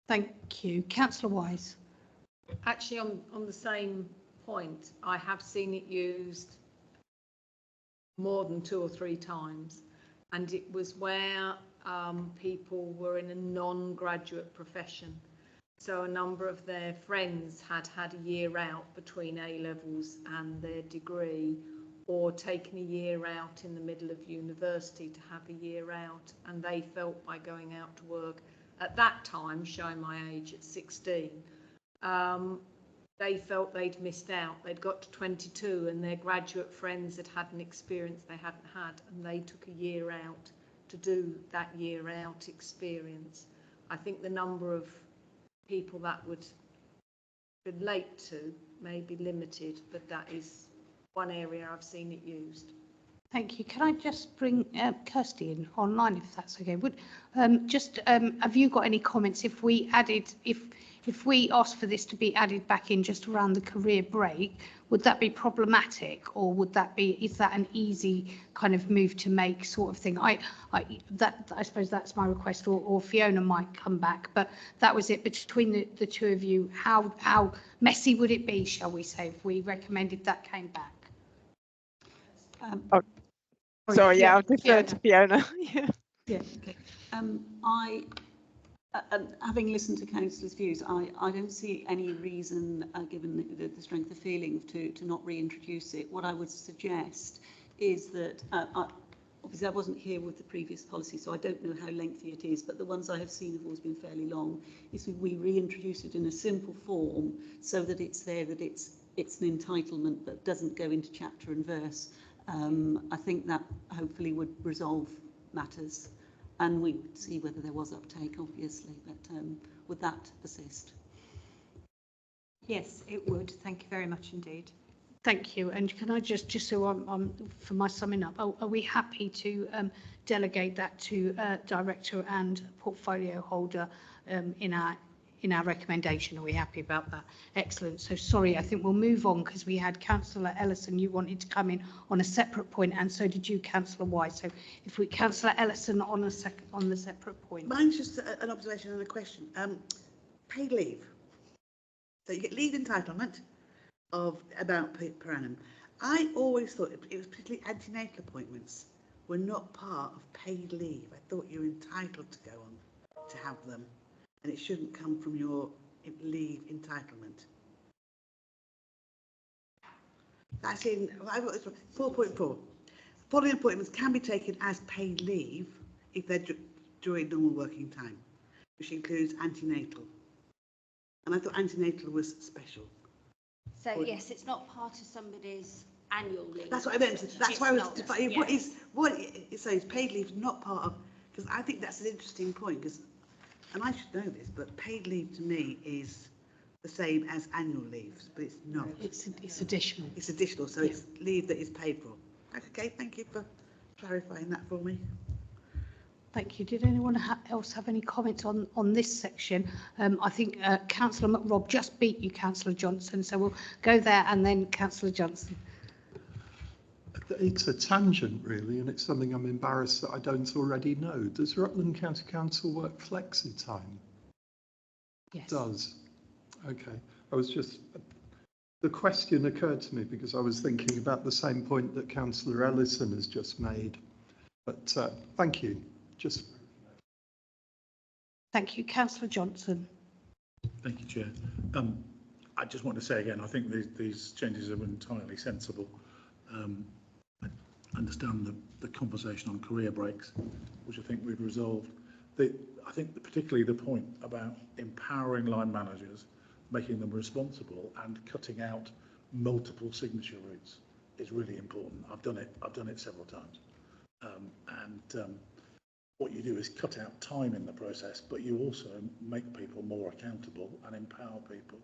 S1: Thank you. Councillor Wise.
S9: Actually, on the same point, I have seen it used more than 2 or 3 times, and it was where people were in a non-graduate profession. So a number of their friends had a year out between A-levels and their degree, or taken a year out in the middle of university to have a year out, and they felt by going out to work at that time, showing my age at 16, they felt they'd missed out. They'd got to 22 and their graduate friends had had an experience they hadn't had, and they took a year out to do that year out experience. I think the number of people that would relate to may be limited, but that is one area I've seen it used.
S1: Thank you. Can I just bring Kirsty in online, if that's okay? Would have you got any comments if we added, if we asked for this to be added back in just around the career break, would that be problematic, or would that be, is that an easy kind of move to make sort of thing? I suppose that's my request, or Fiona might come back, but that was it between the two of you. How messy would it be, shall we say, if we recommended that came back?
S11: Sorry, yeah, I'll defer to Fiona.
S5: Yeah, okay. Having listened to councillors' views, I don't see any reason, given the strength of feeling, to not reintroduce it. What I would suggest is that, obviously I wasn't here with the previous policy, so I don't know how lengthy it is, but the ones I have seen have always been fairly long, is we reintroduce it in a simple form so that it's there, that it's an entitlement that doesn't go into chapter and verse. I think that hopefully would resolve matters, and we would see whether there was uptake, obviously, but would that assist?
S4: Yes, it would. Thank you very much indeed.
S1: Thank you. And can I just so I'm for my summing up, are we happy to delegate that to director and portfolio holder in our recommendation? Are we happy about that? Excellent. So sorry, I think we'll move on, because we had Councillor Ellison, you wanted to come in on a separate point, and so did you, Councillor Wise. So if we, Councillor Ellison, on the separate point.
S8: Mine's just an observation and a question. Paid leave. So you get leave entitlement of about per annum. I always thought it was particularly antenatal appointments were not part of paid leave. I thought you were entitled to go on to have them, and it shouldn't come from your leave entitlement. That's in, I've got this one, 4.4. Following appointments can be taken as paid leave if they're during normal working time, which includes antenatal. And I thought antenatal was special.
S3: So yes, it's not part of somebody's annual leave.
S8: That's what I meant. That's
S3: It's
S8: why I was.
S3: not,
S8: But
S3: yes.
S8: so is paid leave not part of? Because I think that's an interesting point. Because, and I should know this, but paid leave to me is the same as annual leave, but it's not.
S1: It's additional.
S8: It's additional, so it's leave that is paid for. Okay, thank you for clarifying that for me.
S1: Thank you. Did anyone else have any comments on this section? I think Councillor McRobb just beat you, Councillor Johnson, so we'll go there and then Councillor Johnson.
S6: It's a tangent, really, and it's something I'm embarrassed that I don't already know. Does Rutland County Council work flexi time?
S1: Yes.
S6: It does. Okay. I was just... The question occurred to me because I was thinking about the same point that Councillor Ellison has just made. But thank you.
S1: Thank you, Councillor Johnson.
S7: Thank you, Chair. I just want to say again, I think these changes are entirely sensible. I understand the conversation on career breaks, which I think we've resolved. I think particularly the point about empowering line managers, making them responsible, and cutting out multiple signature routes is really important. I've done it several times, what you do is cut out time in the process, but you also make people more accountable and empower people,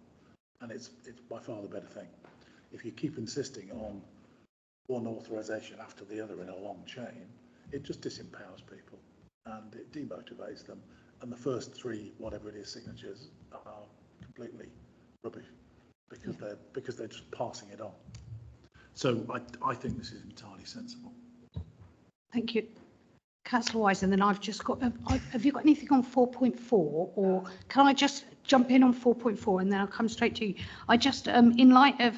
S7: and it's by far the better thing. If you keep insisting on one authorisation after the other in a long chain, it just disempowers people and it demotivates them, and the first three, whatever it is, signatures are completely rubbish because they're just passing it on. So I think this is entirely sensible.
S1: Thank you. Councillor Wise, and then I've just got, have you got anything on 4.4, or can I just jump in on 4.4 and then I'll come straight to you? I just, in light of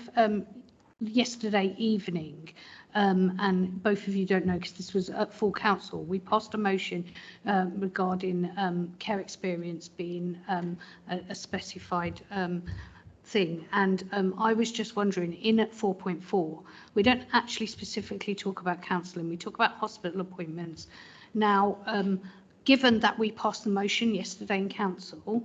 S1: yesterday evening, and both of you don't know because this was at full council, we passed a motion regarding care experience being a specified thing, and I was just wondering, in at 4.4 we don't actually specifically talk about counselling, we talk about hospital appointments. Now, given that we passed the motion yesterday in council,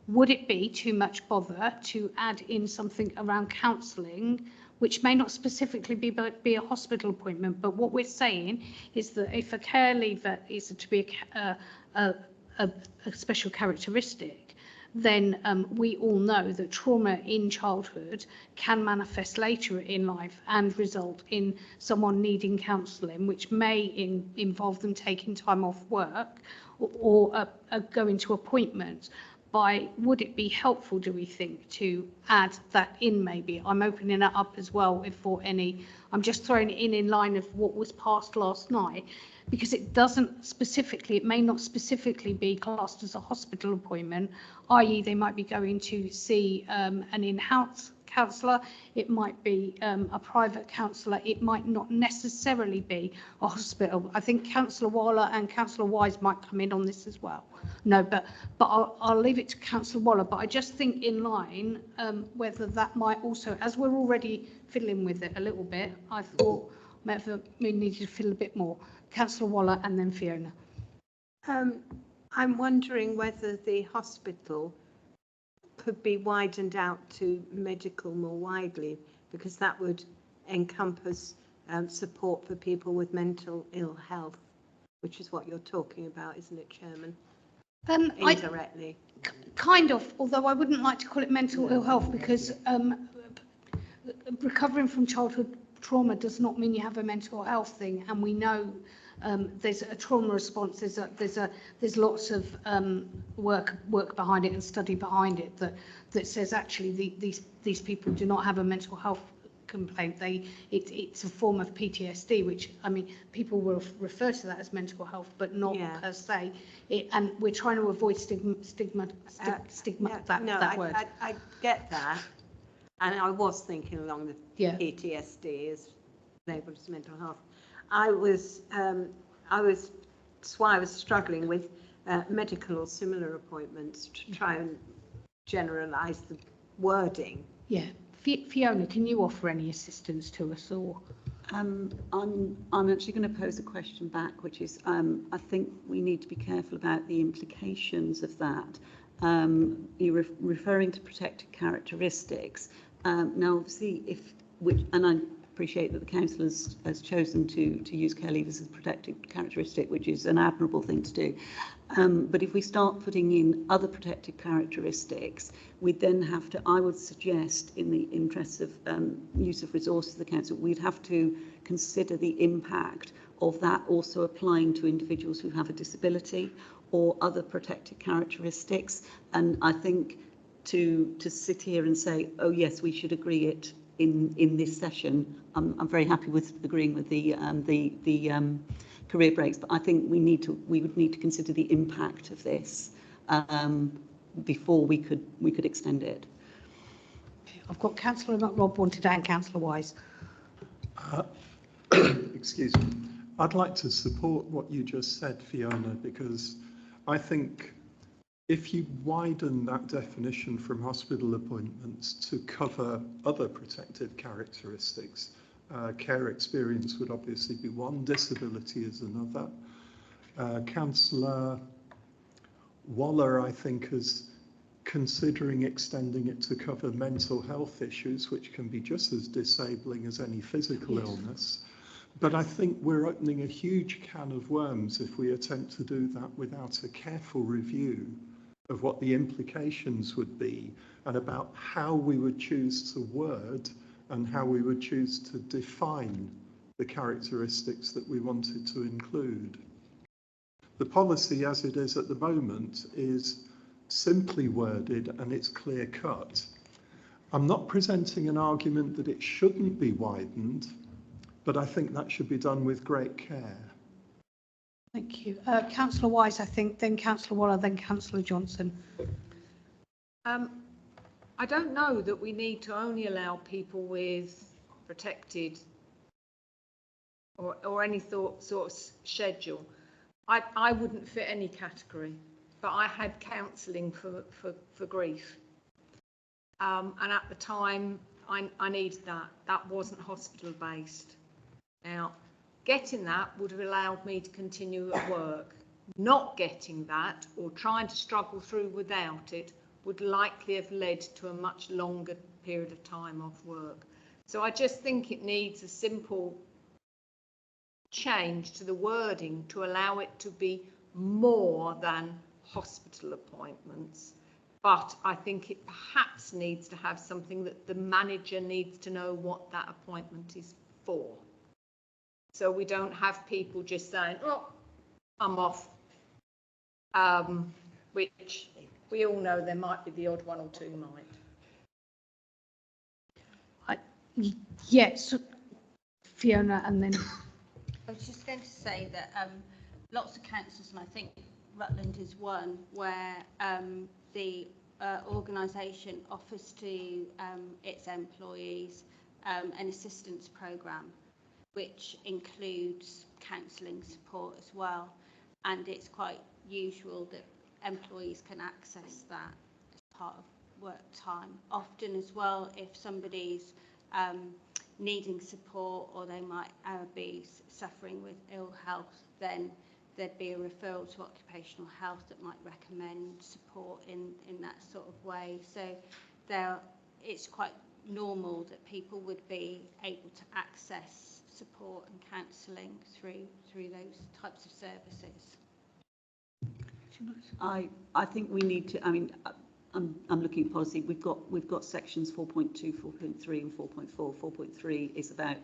S1: would it be too much bother to add in something around counselling, which may not specifically be a hospital appointment, but what we're saying is that if a care leaver is to be a special characteristic, then we all know that trauma in childhood can manifest later in life and result in someone needing counselling, which may involve them taking time off work or going to appointments. Would it be helpful, do we think, to add that in maybe? I'm opening it up as well I'm just throwing it in line of what was passed last night, because it may not specifically be classed as a hospital appointment, i.e. they might be going to see an in-house counsellor, it might be a private counsellor, it might not necessarily be a hospital. I think Councillor Waller and Councillor Wise might come in on this as well. No, but I'll leave it to Councillor Waller, but I just think in line whether that might also, as we're already fiddling with it a little bit, I thought maybe we needed to fiddle a bit more. Councillor Waller and then Fiona.
S4: I'm wondering whether the hospital could be widened out to medical more widely, because that would encompass support for people with mental ill health, which is what you're talking about, isn't it, Chairman? Indirectly.
S1: Kind of, although I wouldn't like to call it mental ill health, because recovering from childhood trauma does not mean you have a mental health thing, and we know there's a trauma response. There's lots of work behind it and study behind it that says actually these people do not have a mental health complaint. It's a form of PTSD, which I mean people will refer to that as mental health, but not per se. And we're trying to avoid stigma that word.
S4: I get that, and I was thinking along the PTSD is labelled as mental health. That's why I was struggling with medical or similar appointments to try and generalise the wording.
S1: Yeah, Fiona, can you offer any assistance to us, or?
S5: I'm actually going to pose a question back, which is I think we need to be careful about the implications of that. You're referring to protected characteristics. Now, obviously, and I appreciate that the council has chosen to use care leave as a protected characteristic, which is an admirable thing to do. But if we start putting in other protected characteristics, we then have to, I would suggest, in the interests of use of resources of the council, we'd have to consider the impact of that also applying to individuals who have a disability or other protected characteristics. And I think to sit here and say, oh yes, we should agree it in this session, I'm very happy with agreeing with the career breaks, but I think we would need to consider the impact of this before we could extend it.
S1: I've got Councillor Rob wanted and Councillor Wise.
S6: Excuse me. I'd like to support what you just said, Fiona, because I think if you widen that definition from hospital appointments to cover other protected characteristics, care experience would obviously be one, disability is another. Councillor Waller, I think, is considering extending it to cover mental health issues, which can be just as disabling as any physical illness. But I think we're opening a huge can of worms if we attempt to do that without a careful review of what the implications would be and about how we would choose to word and how we would choose to define the characteristics that we wanted to include. The policy as it is at the moment is simply worded and it's clear cut. I'm not presenting an argument that it shouldn't be widened, but I think that should be done with great care.
S1: Thank you. Councillor Wise, I think, then Councillor Waller, then Councillor Johnson.
S9: I don't know that we need to only allow people with protected or any sort of schedule. I wouldn't fit any category, but I had counselling for grief. And at the time, I needed that. That wasn't hospital based. Now, getting that would have allowed me to continue at work. Not getting that or trying to struggle through without it would likely have led to a much longer period of time off work. So I just think it needs a simple change to the wording to allow it to be more than hospital appointments. but I think it perhaps needs to have something that the manager needs to know what that appointment is for. So we don't have people just saying, oh, I'm off, which we all know there might be the odd one or two might.
S1: Yes, Fiona, and then
S3: I was just going to say that lots of councils, and I think Rutland is one, where the organisation offers to its employees an assistance programme, which includes counselling support as well. And it's quite usual that employees can access that as part of work time. Often as well, if somebody's needing support or they might be suffering with ill health, then there'd be a referral to occupational health that might recommend support in that sort of way. So it's quite normal that people would be able to access support and counselling through those types of services.
S5: I think we need to, I mean, I'm looking at policy. We've got sections 4.2, 4.3 and 4.4. 4.3 is about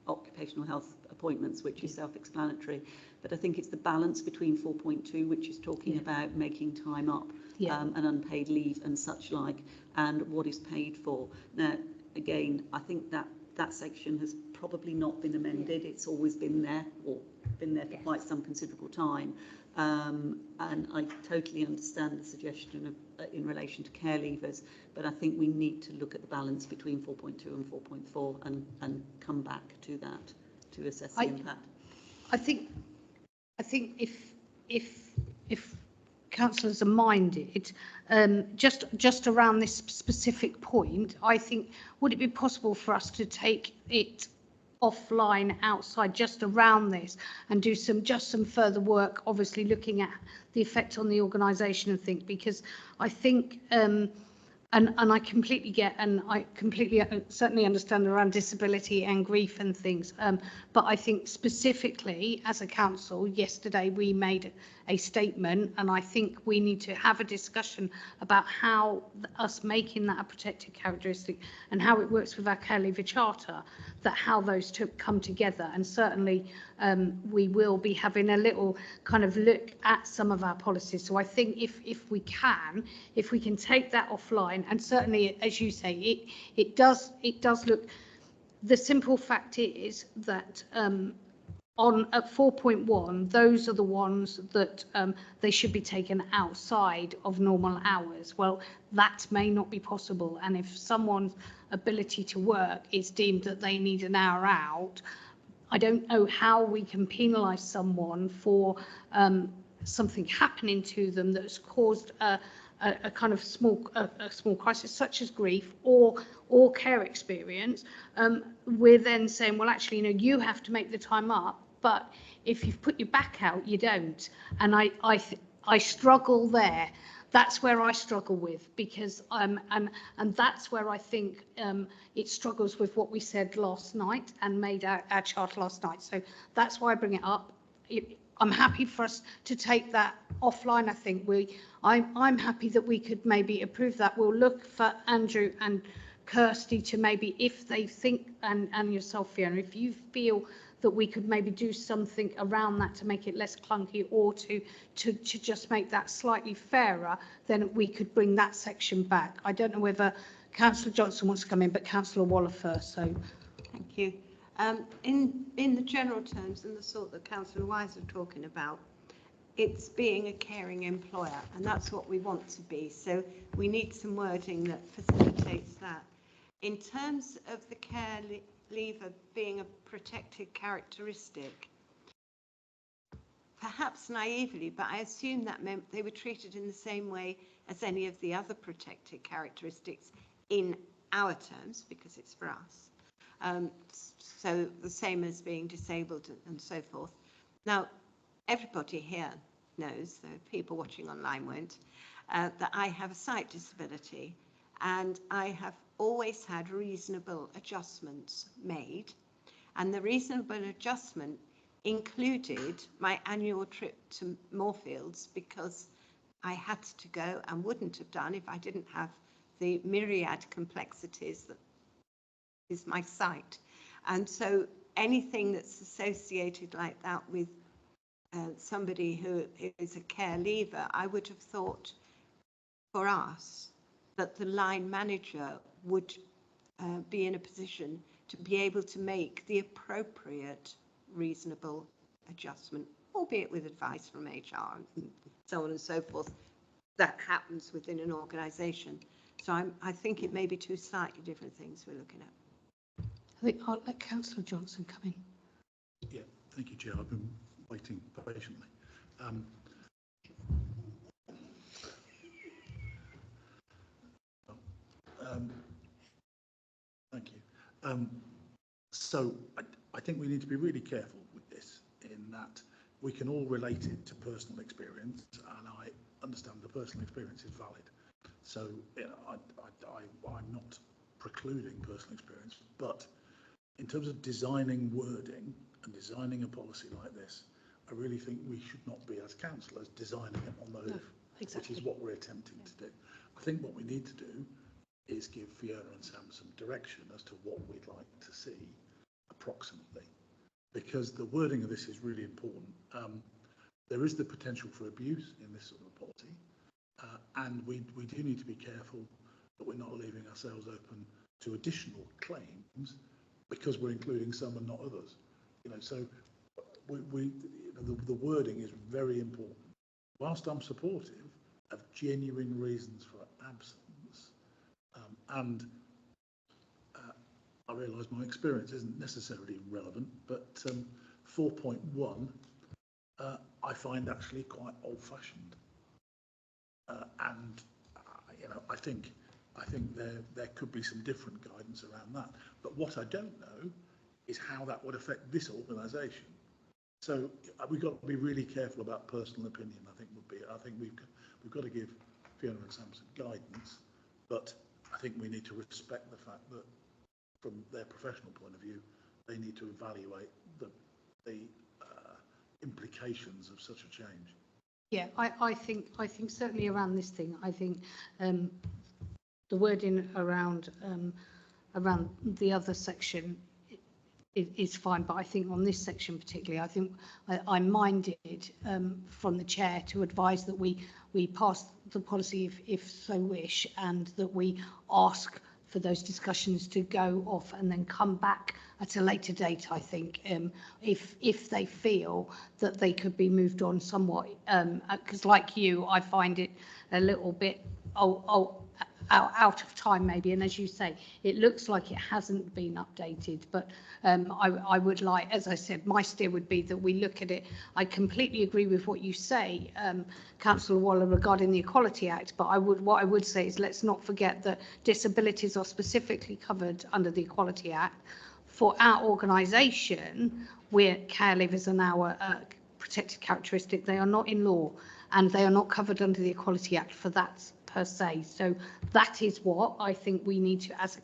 S5: occupational health appointments, which is self-explanatory. But I think it's the balance between 4.2, which is talking about making time up and unpaid leave and such like, and what is paid for. Now, again, I think that section has probably not been amended. It's always been there, or been there for quite some considerable time. And I totally understand the suggestion of in relation to care leavers, but I think we need to look at the balance between 4.2 and 4.4 and come back to that to assess the impact.
S1: I think if councillors are minded, just around this specific point, I think, would it be possible for us to take it offline outside just around this and do some further work, obviously looking at the effect on the organisation and think, because I think and I completely get, and I completely certainly understand around disability and grief and things, but I think specifically as a council, yesterday we made a statement, and I think we need to have a discussion about how us making that a protected characteristic and how it works with our care leaver charter, that how those two come together. And certainly we will be having a little kind of look at some of our policies. So I think if we can take that offline, and certainly, as you say, it does look, the simple fact is that at 4.1, those are the ones that they should be taken outside of normal hours. Well, that may not be possible, and if someone's ability to work is deemed that they need an hour out, I don't know how we can penalise someone for something happening to them that's caused a kind of small crisis, such as grief or care experience. We're then saying, well, actually, you have to make the time up, but if you've put your back out, you don't. And I struggle there. That's where I struggle with, because and that's where I think it struggles with what we said last night and made our chart last night. So that's why I bring it up. I'm happy for us to take that offline. I think I'm happy that we could maybe approve that. We'll look for Andrew and Kirsty to maybe, if they think, and yourself, Fiona, if you feel that we could maybe do something around that to make it less clunky, or to just make that slightly fairer, then we could bring that section back. I don't know whether Councillor Johnson wants to come in, but Councillor Waller first. So,
S4: thank you. In the general terms, and the sort that Councillor Wise are talking about, it's being a caring employer, and that's what we want to be. So we need some wording that facilitates that. In terms of the care leaver being a protected characteristic, perhaps naively, but I assume that meant they were treated in the same way as any of the other protected characteristics in our terms, because it's for us. So the same as being disabled and so forth. Now, everybody here knows, though people watching online won't, that I have a sight disability, and I have always had reasonable adjustments made, and the reasonable adjustment included my annual trip to Moorfields, because I had to go and wouldn't have done if I didn't have the myriad complexities that is my site. And so anything that's associated like that with somebody who is a care leaver, I would have thought for us that the line manager would be in a position to be able to make the appropriate, reasonable adjustment, albeit with advice from HR and so on and so forth. That happens within an organisation. So I think it may be two slightly different things we're looking at.
S1: I think I'll let Councillor Johnson come in.
S7: Yeah, thank you, Chair. I've been waiting patiently. Thank you. So I think we need to be really careful with this in that we can all relate it to personal experience, and I understand the personal experience is valid. So you know, I'm not precluding personal experience, but in terms of designing wording and designing a policy like this, I really think we should not be, as councillors, designing it on the hoof,
S1: Exactly.
S7: which is what we're attempting to do. I think what we need to do is give Fiona and Sam some direction as to what we'd like to see approximately, because the wording of this is really important. There is the potential for abuse in this sort of policy, and we do need to be careful that we're not leaving ourselves open to additional claims because we're including some and not others. You know, so the wording is very important. Whilst I'm supportive of genuine reasons for absence, and I realise my experience isn't necessarily relevant, but 4.1 I find actually quite old-fashioned, and you know, I think there could be some different guidance around that. But what I don't know is how that would affect this organisation. So we've got to be really careful about personal opinion. I think we've got to give Fiona and Sam some guidance, but I think we need to respect the fact that from their professional point of view, they need to evaluate the implications of such a change.
S1: Yeah, I think certainly around this thing, I think the wording around the other section is fine, but I think on this section particularly, I think I'm minded from the chair to advise that we pass the policy if so wish, and that we ask for those discussions to go off and then come back at a later date. I think if they feel that they could be moved on somewhat, because like you, I find it a little bit out of time maybe, and as you say, it looks like it hasn't been updated, but I would like, as I said, my steer would be that we look at it. I completely agree with what you say, Councillor Waller, regarding the Equality Act, but what I would say is let's not forget that disabilities are specifically covered under the Equality Act. For our organisation, where care leavers are now a protected characteristic, they are not in law, and they are not covered under the Equality Act for that per se. So that is what I think we need to, as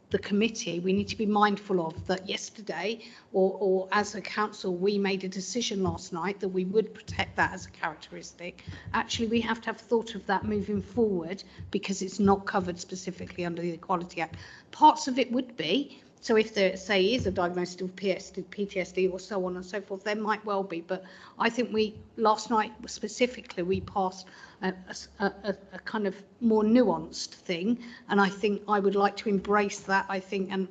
S1: the committee, we need to be mindful of. That yesterday, or as a council, we made a decision last night that we would protect that as a characteristic. Actually, we have to have thought of that moving forward because it's not covered specifically under the Equality Act. Parts of it would be. So if there, say, is a diagnosis of PTSD or so on and so forth, there might well be. But I think last night specifically, we passed a kind of more nuanced thing. And I think I would like to embrace that, I think, and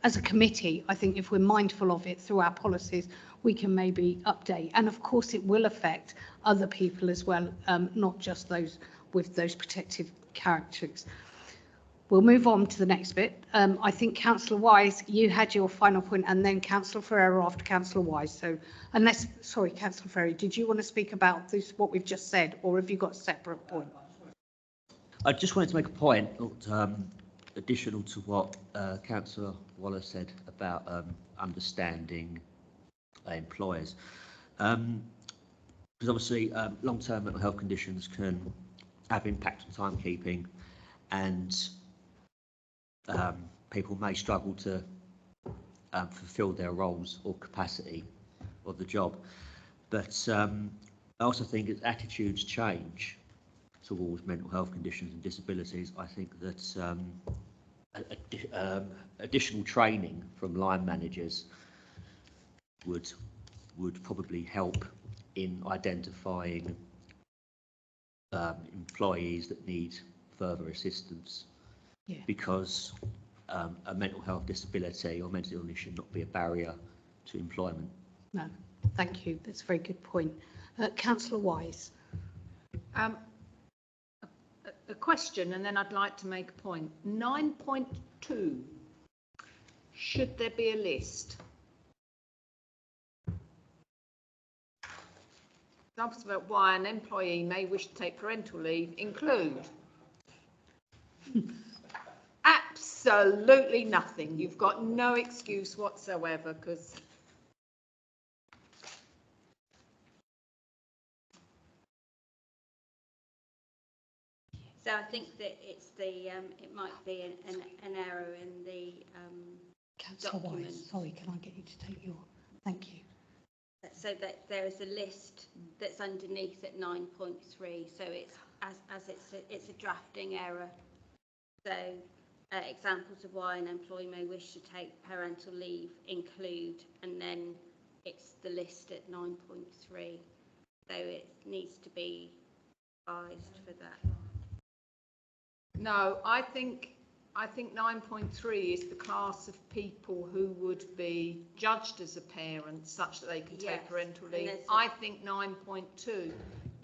S1: as a committee, I think if we're mindful of it through our policies, we can maybe update. And of course, it will affect other people as well, not just those with those protective characteristics. We'll move on to the next bit. I think Councillor Wise, you had your final point, and then Councillor Ferreira after Councillor Wise. So sorry, Councillor Ferreira, did you want to speak about this, what we've just said, or have you got a separate point?
S10: I just wanted to make a point additional to what Councillor Waller said about understanding employers. Because obviously long-term mental health conditions can have impact on timekeeping, and people may struggle to fulfil their roles or capacity of the job. But also think as attitudes change towards mental health conditions and disabilities, I think that additional training from line managers would probably help in identifying employees that need further assistance.
S1: Yeah.
S10: Because a mental health disability or mental illness should not be a barrier to employment.
S1: No, thank you. That's a very good point. Councillor Wise.
S9: A question, and then I'd like to make a point. 9.2, should there be a list? Examples about why an employee may wish to take parental leave include absolutely nothing. You've got no excuse whatsoever, because
S3: So I think that it's the, it might be an error in the
S1: Councillor
S3: document.
S1: Wise, sorry, can I get you to take your... Thank you.
S3: So that there is a list that's underneath at 9.3. So it's as it's a drafting error. So examples of why an employee may wish to take parental leave include, and then it's the list at 9.3. So it needs to be revised for that.
S9: no, I think 9.3 is the class of people who would be judged as a parent such that they can
S3: Yes,
S9: take parental
S3: and
S9: leave.
S3: there's
S9: I think 9.2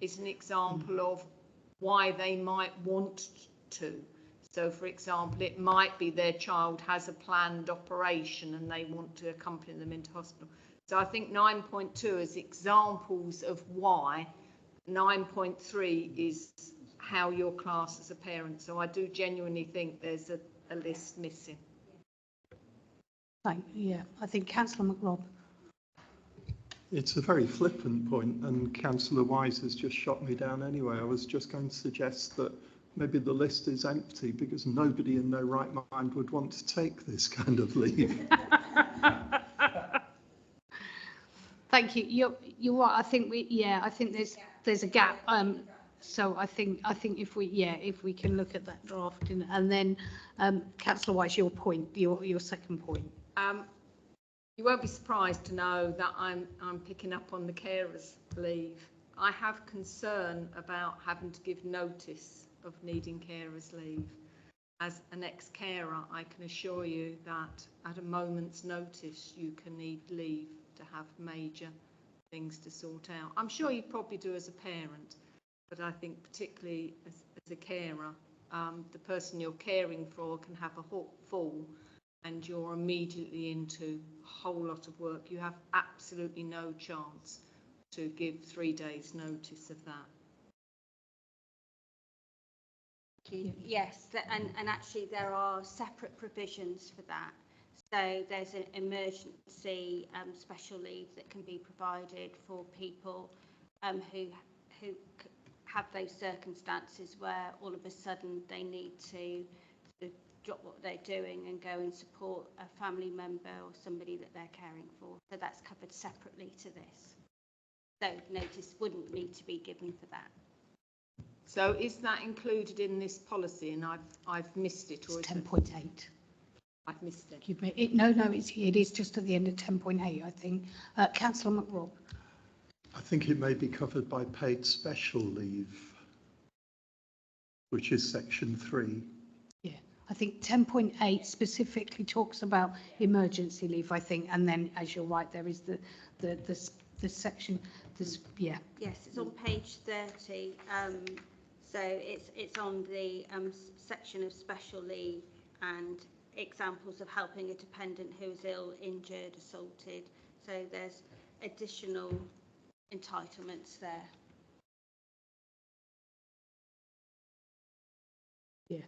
S9: is an example of why they might want to. So, for example, it might be their child has a planned operation and they want to accompany them into hospital. So I think 9.2 is examples of why. 9.3 is how you're classed as a parent. So I do genuinely think there's a list missing.
S1: Yeah, I think Councillor McRobb.
S6: It's a very flippant point, and Councillor Wise has just shot me down anyway. I was just going to suggest that maybe the list is empty because nobody in their right mind would want to take this kind of leave.
S1: Thank you. You're right. I think I think there's a gap. So I think if we can look at that draft and then Councillor Wise, your point, your second point.
S9: You won't be surprised to know that I'm picking up on the carers leave. I have concern about having to give notice of needing carers leave. As an ex-carer, I can assure you that at a moment's notice you can need leave to have major things to sort out. I'm sure you probably do as a parent, but I think particularly as a carer, the person you're caring for can have a fall and you're immediately into a whole lot of work. You have absolutely no chance to give 3 days notice of that.
S3: Yes, and actually there are separate provisions for that. So there's an emergency special leave that can be provided for people who have those circumstances where all of a sudden they need to drop what they're doing and go and support a family member or somebody that they're caring for. So that's covered separately to this. So notice wouldn't need to be given for that.
S9: So is that included in this policy and I've missed it? Or
S1: It's 10.8.
S9: I've missed it.
S1: No, it is just at the end of 10.8, I think. Councillor McRobb.
S6: I think it may be covered by paid special leave, which is section 3.
S1: Yeah, I think 10.8 specifically talks about emergency leave, I think, and then, as you're right, there is the section. Yeah.
S3: Yes, it's on page 30. So it's on the section of special leave and examples of helping a dependent who is ill, injured, assaulted. So there's additional entitlements there.
S1: Yeah.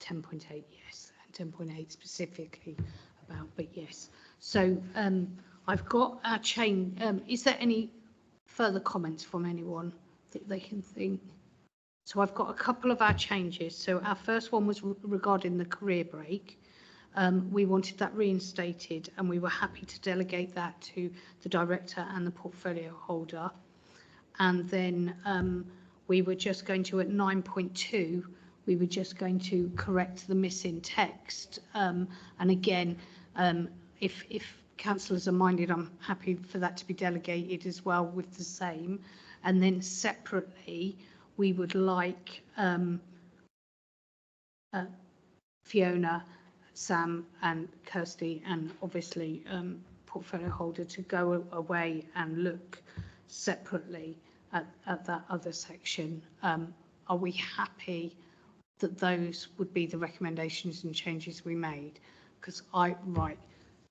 S1: 10.8, yes, and 10.8 specifically about, but yes. So I've got our chain. Is there any further comments from anyone that they can think? So I've got a couple of our changes. So our first one was regarding the career break. We wanted that reinstated and we were happy to delegate that to the director and the portfolio holder. and then we were just going to, at 9.2, we were just going to correct the missing text. And again, if councillors are minded, I'm happy for that to be delegated as well with the same. And then separately, we would like Fiona, Sam and Kirsty, and obviously portfolio holder, to go away and look separately at that other section. Are we happy that those would be the recommendations and changes we made? Because right,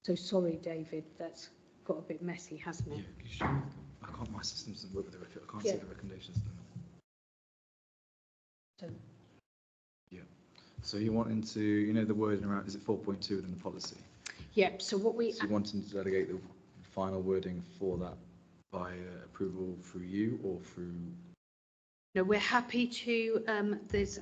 S1: so sorry David, that's got a bit messy, hasn't it?
S2: Yeah, sure. I can't, my system doesn't work with the I can't see the recommendations.
S1: So,
S2: yeah. So you're wanting to, you know, the wording around, is it 4.2 within the policy?
S1: yeah, so what we...
S2: So you're wanting to delegate the final wording for that by approval through you or through...
S1: No, we're happy to, there's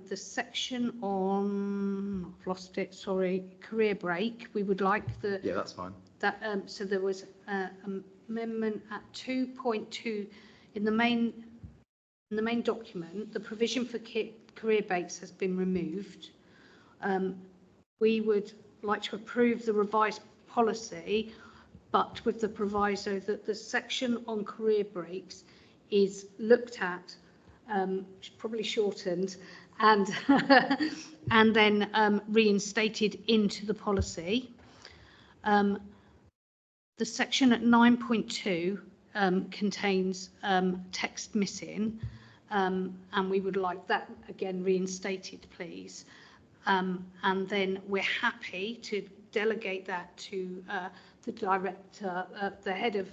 S1: the section on, I've lost it, sorry, career break. We would like the...
S2: Yeah, that's fine.
S1: That, so there was amendment at 2.2 in the main document. The provision for career breaks has been removed. We would like to approve the revised policy, but with the proviso that the section on career breaks is looked at, probably shortened, and and then reinstated into the policy. The section at 9.2 contains text missing, and we would like that again reinstated, please. And then we're happy to delegate that to the director, the head of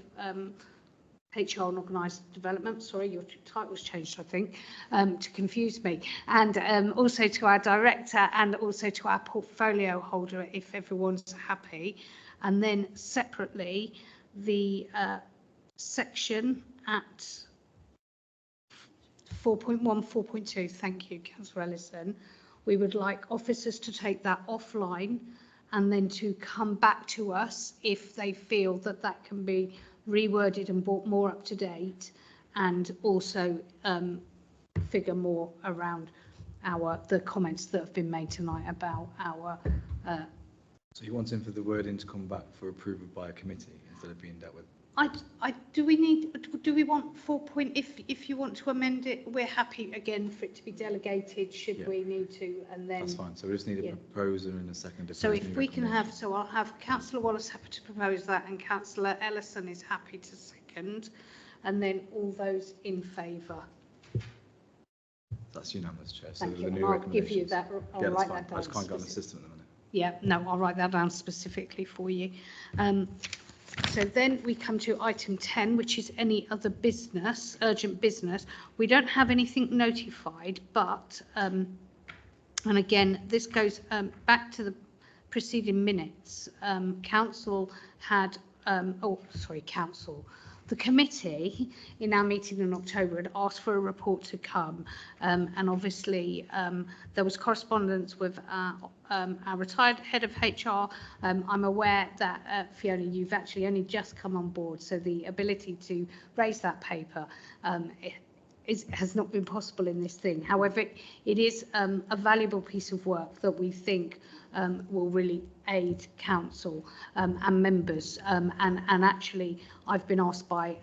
S1: HR and Organised Development. Sorry, your title's changed, I think, to confuse me. And also to our director and also to our portfolio holder, if everyone's happy. And then separately, the section at 4.1, 4.2, thank you, Councillor Ellison. We would like officers to take that offline and then to come back to us if they feel that that can be reworded and brought more up to date, and also figure more around the comments that have been made tonight about our
S2: So you're wanting for the wording to come back for approval by a committee instead of being dealt with?
S1: do we want 4. If you want to amend it, we're happy again for it to be delegated should we need to, and then
S2: that's fine. So we just need a proposer and a second.
S1: So if we can have, so I'll have Councillor Wallace happy to propose that, and Councillor Ellison is happy to second, and then all those in favour.
S2: That's unanimous, Chair.
S1: Thank
S2: So
S1: you.
S2: the new
S1: I'll give you
S2: recommendations.
S1: that. I'll
S2: Yeah,
S1: write
S2: that's fine.
S1: that down.
S2: I just can't get on the system at the minute.
S1: Yeah, no, I'll write that down specifically for you. So then we come to item 10, which is any other business, urgent business. We don't have anything notified, but, and again, this goes back to the preceding minutes. Council had, the committee in our meeting in October had asked for a report to come, and obviously there was correspondence with our retired head of HR. I'm aware that Fiona, you've actually only just come on board, so the ability to raise that paper has not been possible in this thing. However, it is a valuable piece of work that we think will really aid council and members, and actually I've been asked by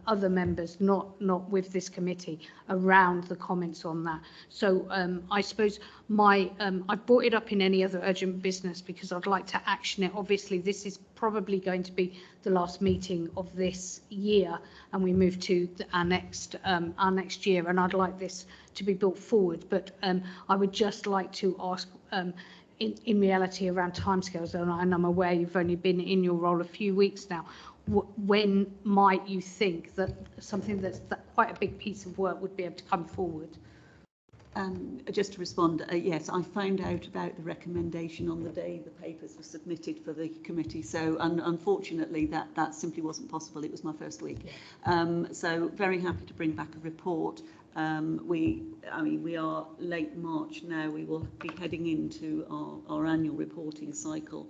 S1: other members, not with this committee, around the comments on that. So I suppose I've brought it up in any other urgent business because I'd like to action it. Obviously, this is probably going to be the last meeting of this year, and we move to our next year, and I'd like this to be brought forward. But I would just like to ask, in reality, around timescales, and I'm aware you've only been in your role a few weeks now. When might you think that something that's quite a big piece of work would be able to come forward?
S5: Just to respond, yes, I found out about the recommendation on the day the papers were submitted for the committee. So unfortunately, that simply wasn't possible. It was my first week. So very happy to bring back a report. We are late March now. We will be heading into our annual reporting cycle.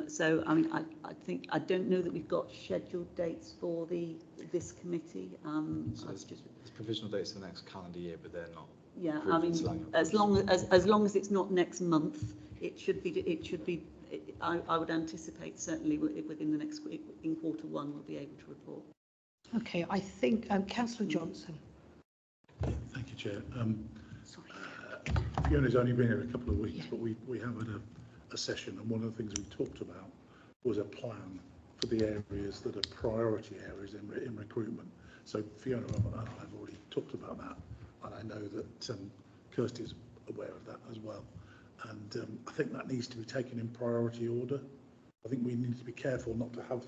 S5: So, I mean, I don't know that we've got scheduled dates for this committee.
S2: So there's provisional dates for the next calendar year, but they're not.
S5: Yeah, I mean, as long as it's not next month, it should be. I would anticipate certainly within the next in Q1 we'll be able to report.
S1: Okay, I think Councillor Johnson.
S7: Thank you, Chair.
S1: Sorry.
S7: Fiona's only been here a couple of weeks, but we have had a session, and one of the things we talked about was a plan for the areas that are priority areas in recruitment. So Fiona and I have already talked about that, and I know that Kirsty's aware of that as well. And I think that needs to be taken in priority order. I think we need to be careful not to have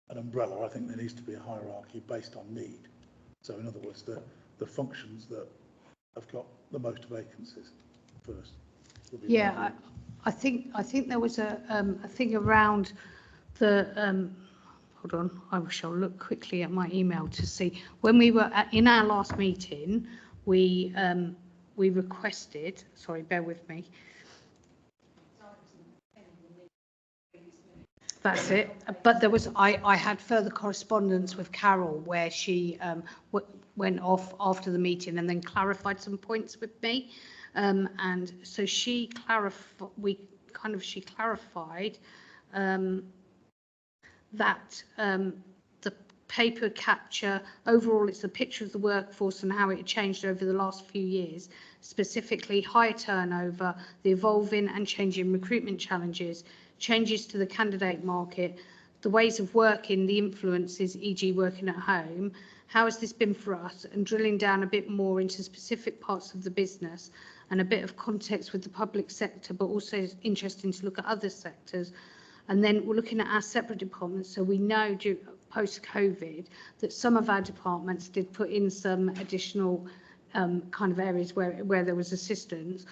S7: an umbrella. I think there needs to be a hierarchy based on need. So in other words, the functions that have got the most vacancies first.
S1: Yeah, I think there was a thing around the hold on, I shall look quickly at my email to see when we were in our last meeting. We requested, sorry, bear with me. That's it. But there was, I had further correspondence with Carol where she went off after the meeting and then clarified some points with me. And so she clarified, she clarified that the paper capture, overall it's a picture of the workforce and how it changed over the last few years, specifically higher turnover, the evolving and changing recruitment challenges, changes to the candidate market, the ways of working, the influences, e.g. working at home. How has this been for us? And drilling down a bit more into specific parts of the business and a bit of context with the public sector, but also interesting to look at other sectors. And then we're looking at our separate departments. So we know post-COVID that some of our departments did put in some additional kind of areas where there was assistance.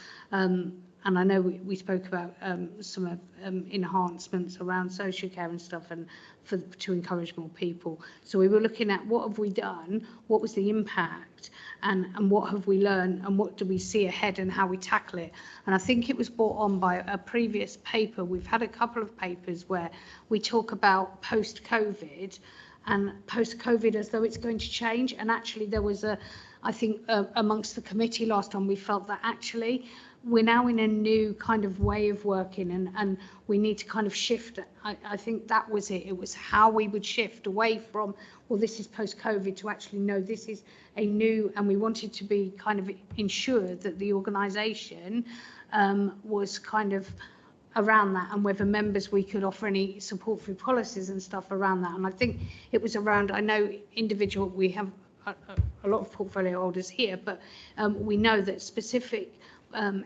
S1: And I know we spoke about some enhancements around social care and stuff, and to encourage more people. So we were looking at what have we done, what was the impact, and what have we learned, and what do we see ahead, and how we tackle it. And I think it was brought on by a previous paper. We've had a couple of papers where we talk about post-COVID, and post-COVID as though it's going to change. And actually there was I think amongst the committee last time, we felt that actually we're now in a new kind of way of working, and we need to kind of shift. I think that was it. It was how we would shift away from, well, this is post-COVID, to actually no, this is a new, and we wanted to be kind of ensured that the organisation was kind of around that, and whether members we could offer any support through policies and stuff around that. And I think it was around, I know individual, we have a lot of portfolio holders here, but we know that specific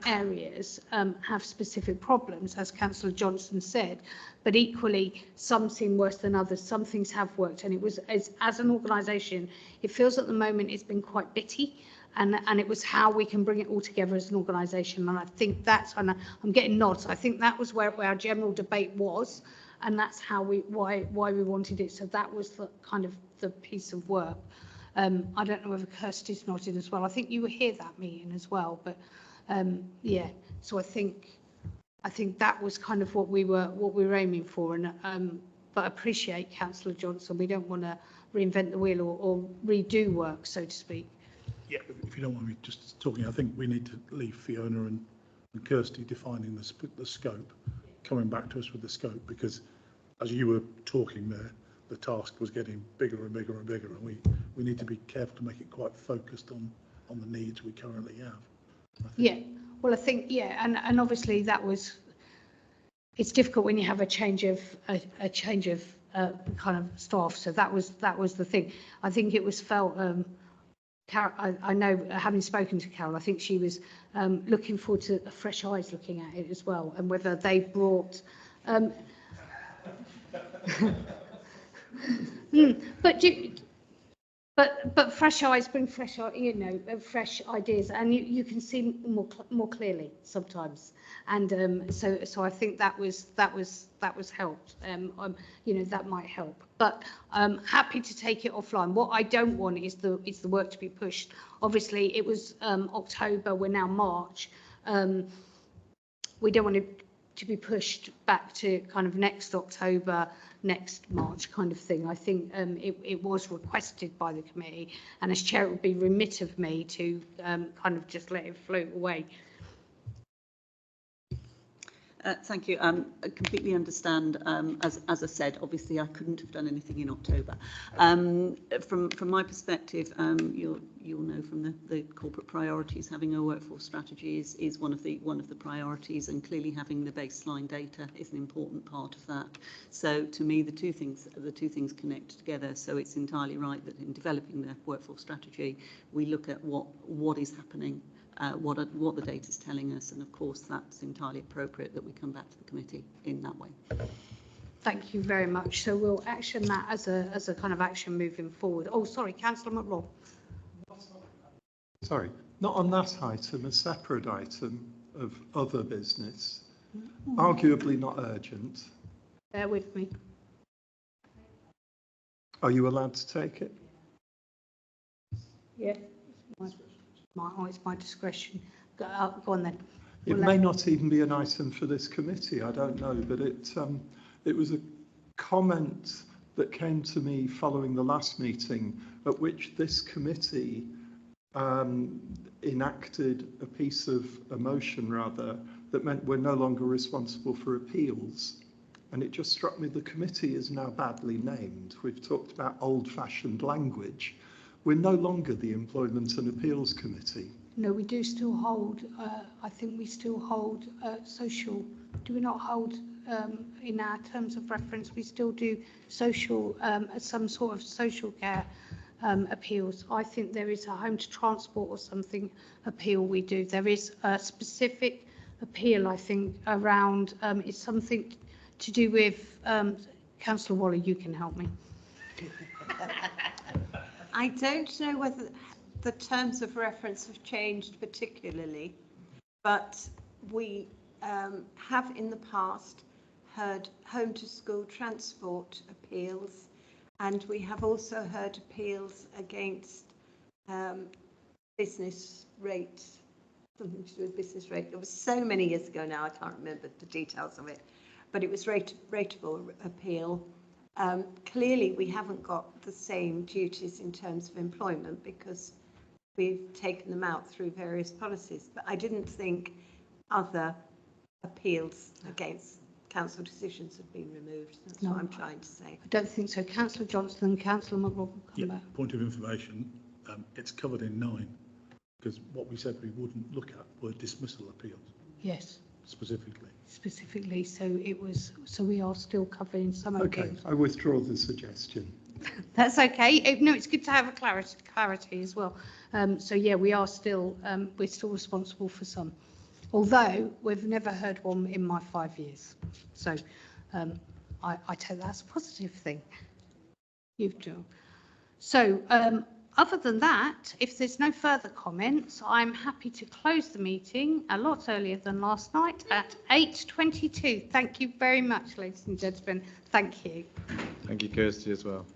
S1: areas have specific problems, as Councillor Johnson said, but equally some seem worse than others. Some things have worked, and it was as an organisation, it feels at the moment it's been quite bitty, and it was how we can bring it all together as an organisation. And I think that's, and I'm getting nods, I think that was where our general debate was, and that's how why we wanted it. So that was the kind of the piece of work. I don't know whether Kirsty's nodded as well. I think you were here that meeting as well, but yeah. So I think that was kind of what we were aiming for. And but I appreciate Councillor Johnson. We don't want to reinvent the wheel or redo work, so to speak.
S7: Yeah, if you don't want me just talking, I think we need to leave Fiona and Kirsty defining the scope, coming back to us with the scope, because as you were talking there, the task was getting bigger and bigger and bigger, and we need to be careful to make it quite focused on the needs we currently have.
S1: Yeah, well, I think, yeah, and obviously that was, it's difficult when you have a change of kind of staff. So that was the thing. I think it was felt. Carol, I know, having spoken to Carol, I think she was looking forward to fresh eyes looking at it as well, and whether they brought. But fresh eyes bring fresh, fresh ideas, and you can see more clearly sometimes. And so I think that was helped. That might help. But I'm happy to take it offline. What I don't want is the work to be pushed. Obviously, it was October. We're now March. We don't want to to be pushed back to kind of next October, next March kind of thing. I think it was requested by the committee, and as chair, it would be remit of me to kind of just let it float away.
S5: Thank you. I completely understand. As I said, obviously I couldn't have done anything in October. From my perspective, you'll know from the corporate priorities, having a workforce strategy is one of the priorities, and clearly having the baseline data is an important part of that. So to me, the two things connect together. So it's entirely right that in developing the workforce strategy, we look at what is happening. What the data is telling us, and of course that's entirely appropriate that we come back to the committee in that way.
S1: Thank you very much. So we'll action that as a kind of action moving forward. Oh, sorry, Councillor McRaw.
S6: Sorry, not on that item, a separate item of other business, arguably not urgent.
S1: Bear with me.
S6: Are you allowed to take it?
S1: Yeah. It's my discretion. Go on then.
S6: It may not even be an item for this committee, I don't know, but it was a comment that came to me following the last meeting at which this committee enacted a piece of a motion, rather, that meant we're no longer responsible for appeals. And it just struck me the committee is now badly named. We've talked about old-fashioned language. We're no longer the Employment and Appeals Committee.
S1: No, we do still hold, I think we still hold social, do we not hold in our terms of reference, we still do social, some sort of social care appeals. I think there is a home to transport or something appeal we do. There is a specific appeal, I think, around, it's something to do with, Councillor Wally, you can help me.
S4: I don't know whether the terms of reference have changed particularly, but we have in the past heard home to school transport appeals, and we have also heard appeals against business rates, something to do with business rate. It was so many years ago now, I can't remember the details of it, but it was rateable appeal. Clearly, we haven't got the same duties in terms of employment because we've taken them out through various policies. But I didn't think other appeals against council decisions had been removed. That's what I'm trying to say.
S1: I don't think so. Councillor Johnson and Councillor McRaw will come back.
S7: Point of information, it's covered in 9, because what we said we wouldn't look at were dismissal appeals.
S1: Yes.
S7: Specifically,
S1: so it was, so we are still covering some
S6: Okay, I withdraw the suggestion.
S1: That's okay. No, it's good to have a clarity as well. So yeah, we are still we're still responsible for some, although we've never heard one in my 5 years. So I take that as a positive thing. You've done. So other than that, if there's no further comments, I'm happy to close the meeting a lot earlier than last night at 8:22. Thank you very much, ladies and gentlemen. Thank you.
S2: Thank you, Kirsty, as well.